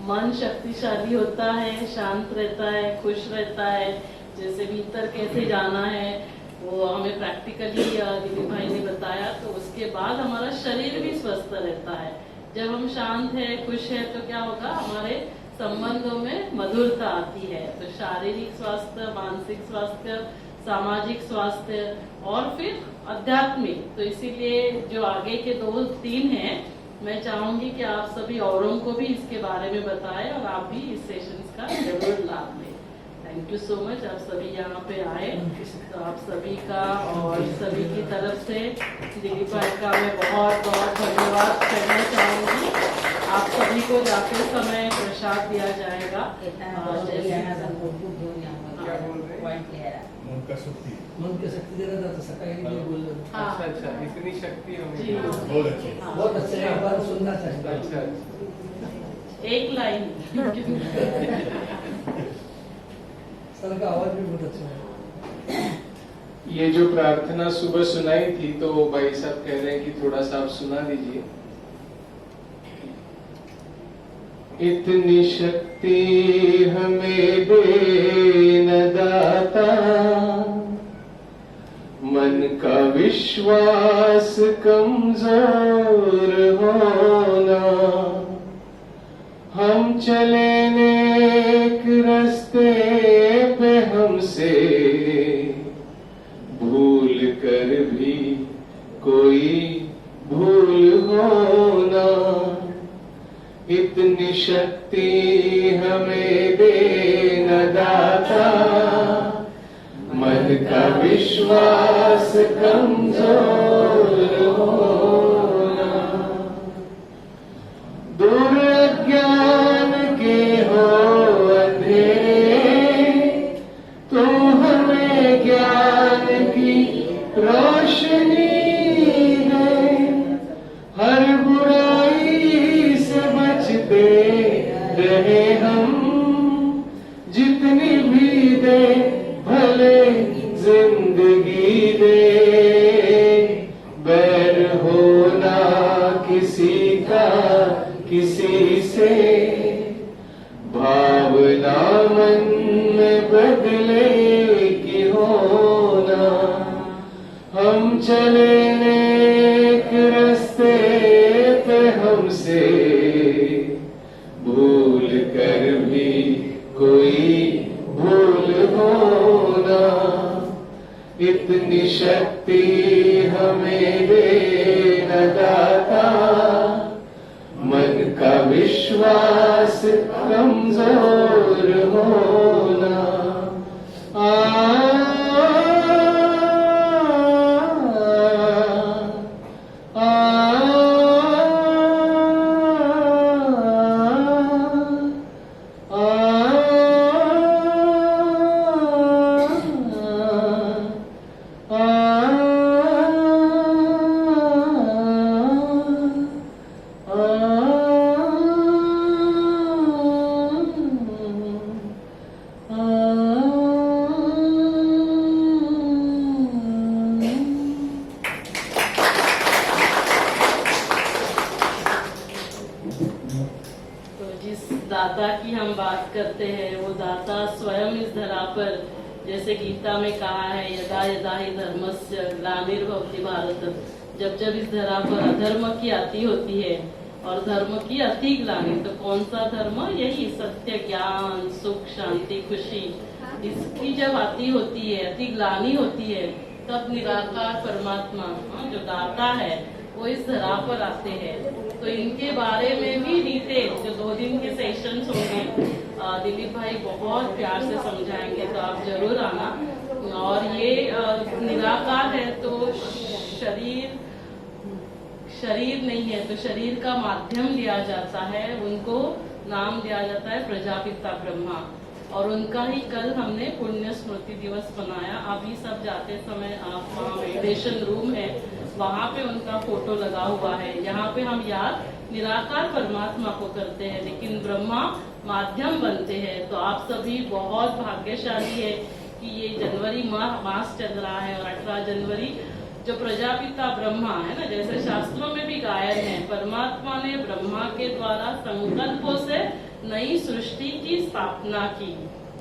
मन शक्तिशाली होता है, शांत रहता है, खुश रहता है। जैसे भीतर कैसे जाना है वो हमें प्रैक्टिकली दिलीप भाई ने बताया। तो उसके बाद हमारा शरीर भी स्वस्थ रहता है। जब हम शांत है, खुश है, तो क्या होगा, हमारे संबंधों में मधुरता आती है। तो शारीरिक स्वास्थ्य, मानसिक स्वास्थ्य, सामाजिक स्वास्थ्य और फिर आध्यात्मिक। तो इसीलिए जो आगे के 2-3 हैं, मैं चाहूंगी कि आप सभी औरों को भी इसके बारे में बताएं और आप भी इस सेशंस का जरूर लाभ लें। थैंक यू सो मच, आप सभी यहाँ पे आए, तो आप सभी का और सभी की तरफ से दिलीप भाई का मैं बहुत बहुत धन्यवाद करना चाहूँगी। आप सभी को जाते समय प्रसाद दिया जाएगा। मन का शक्ति मन की शक्ति देना था तो सकाई के लिए बोल रहे हाँ। अच्छा, इतनी शक्ति जी। हमें। बहुत अच्छे हाँ। बहुत अच्छा है, एक बार सुनना चाहिए। अच्छा, एक लाइन सर का आवाज भी बहुत अच्छा है। ये जो प्रार्थना सुबह सुनाई थी, तो भाई साहब कह रहे हैं कि थोड़ा सा आप सुना दीजिए। इतनी शक्ति हमें दे न दाता, मन का विश्वास कमजोर होना, हम चले नेक रास्ते पे हमसे भूल कर भी कोई भूल होना, इतनी शक्ति हमें दे न दाता, मन का विश्वास कमजोर होना, दूर अज्ञान के हो अंधेरे, तो हमें ज्ञान की रोशनी है, हर बुराई से बचते रहे हम, जितनी भी दे भले जिंदगी दे, बैर होना किसी का किसी से, भावना मन में बदले की होना, हम चले नेक रास्ते पे हमसे भूल कर भी कोई भूल होना, इतनी शक्ति हमें दे न दाता, मन का विश्वास कमजोर होना, तो जिस दाता की हम बात करते हैं, वो दाता स्वयं इस धरा पर, जैसे गीता में कहा है, यदा यदा ही धर्मस्य ग्लानिर्भवति भारत, जब जब इस धरा पर अधर्म की अति होती है और धर्म की अति ग्लानि, तो कौन सा धर्म? यही सत्य, ज्ञान, सुख, शांति, खुशी, इसकी जब अति होती है, अति ग्लानि होती है, तब निराकार परमात्मा जो दाता है वो इस धरा पर आते हैं। तो इनके बारे में भी डिटेल जो 2 दिन के सेशंस होंगे, दिलीप भाई बहुत प्यार से समझाएंगे, तो आप जरूर आना। और ये निराकार है, तो शरीर नहीं है, तो शरीर का माध्यम लिया जाता है, उनको नाम दिया जाता है प्रजापिता ब्रह्मा, और उनका ही कल हमने पुण्य स्मृति दिवस मनाया। अभी सब जाते समय आप वहाँ मेडिटेशन रूम है, वहाँ पे उनका फोटो लगा हुआ है। यहाँ पे हम याद निराकार परमात्मा को करते हैं, लेकिन ब्रह्मा माध्यम बनते हैं। तो आप सभी बहुत भाग्यशाली है कि ये जनवरी मास चल रहा है, और 18 जनवरी जो प्रजापिता ब्रह्मा है ना, जैसे शास्त्रों में भी गायन है, परमात्मा ने ब्रह्मा के द्वारा संकल्पों से नई सृष्टि की स्थापना की।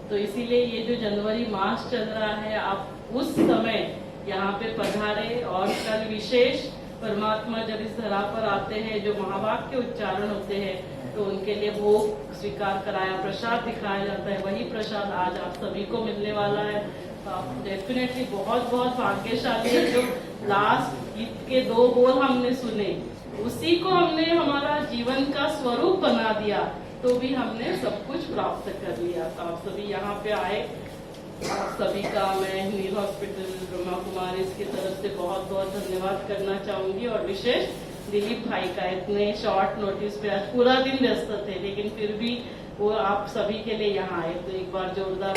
तो इसीलिए ये जो जनवरी मास चल रहा है, आप उस समय यहाँ पे पधारे। और कल विशेष परमात्मा जब इस धरा पर आते हैं, जो महावाक्य उच्चारण होते हैं, तो उनके लिए भोग स्वीकार कराया, प्रसाद दिखाया जाता है, वही प्रसाद आज आप सभी को मिलने वाला है। तो आप डेफिनेटली बहुत बहुत भाग्यशाली है। जो लास्ट गीत के 2 बोल हमने सुने, उसी को हमने हमारा जीवन का स्वरूप बना दिया तो भी हमने सब कुछ प्राप्त कर लिया था। आप सभी यहाँ पे आए, आप सभी का मैं नील हॉस्पिटल ब्रह्मा कुमारी की तरफ से बहुत बहुत धन्यवाद करना चाहूंगी। और विशेष दिलीप भाई का, इतने शॉर्ट नोटिस पे आज पूरा दिन व्यस्त थे, लेकिन फिर भी वो आप सभी के लिए यहाँ आए, तो एक बार जोरदार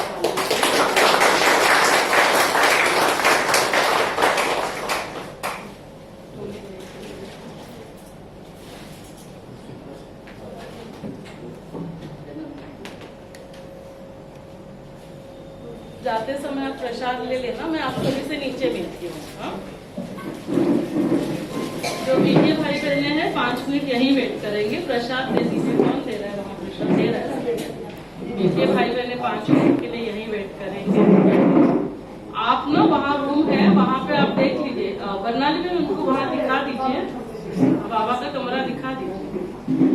जाते समय आप प्रसाद ले लेना, मैं आप सभी से नीचे मिलती हूँ। हाँ? जो बीके भाई बहने हैं 5 मिनट यहीं वेट करेंगे, प्रसाद दे दीजिए। कौन दे रहा है वहाँ प्रसाद? दे रहा है बीके भाई बहने 5 मिनट के लिए यहीं वेट करेंगे। आप ना वहाँ रूम है, वहाँ पे आप देख लीजिए, बरनाली में उनको वहाँ दिखा दीजिए, बाबा का कमरा दिखा दीजिए।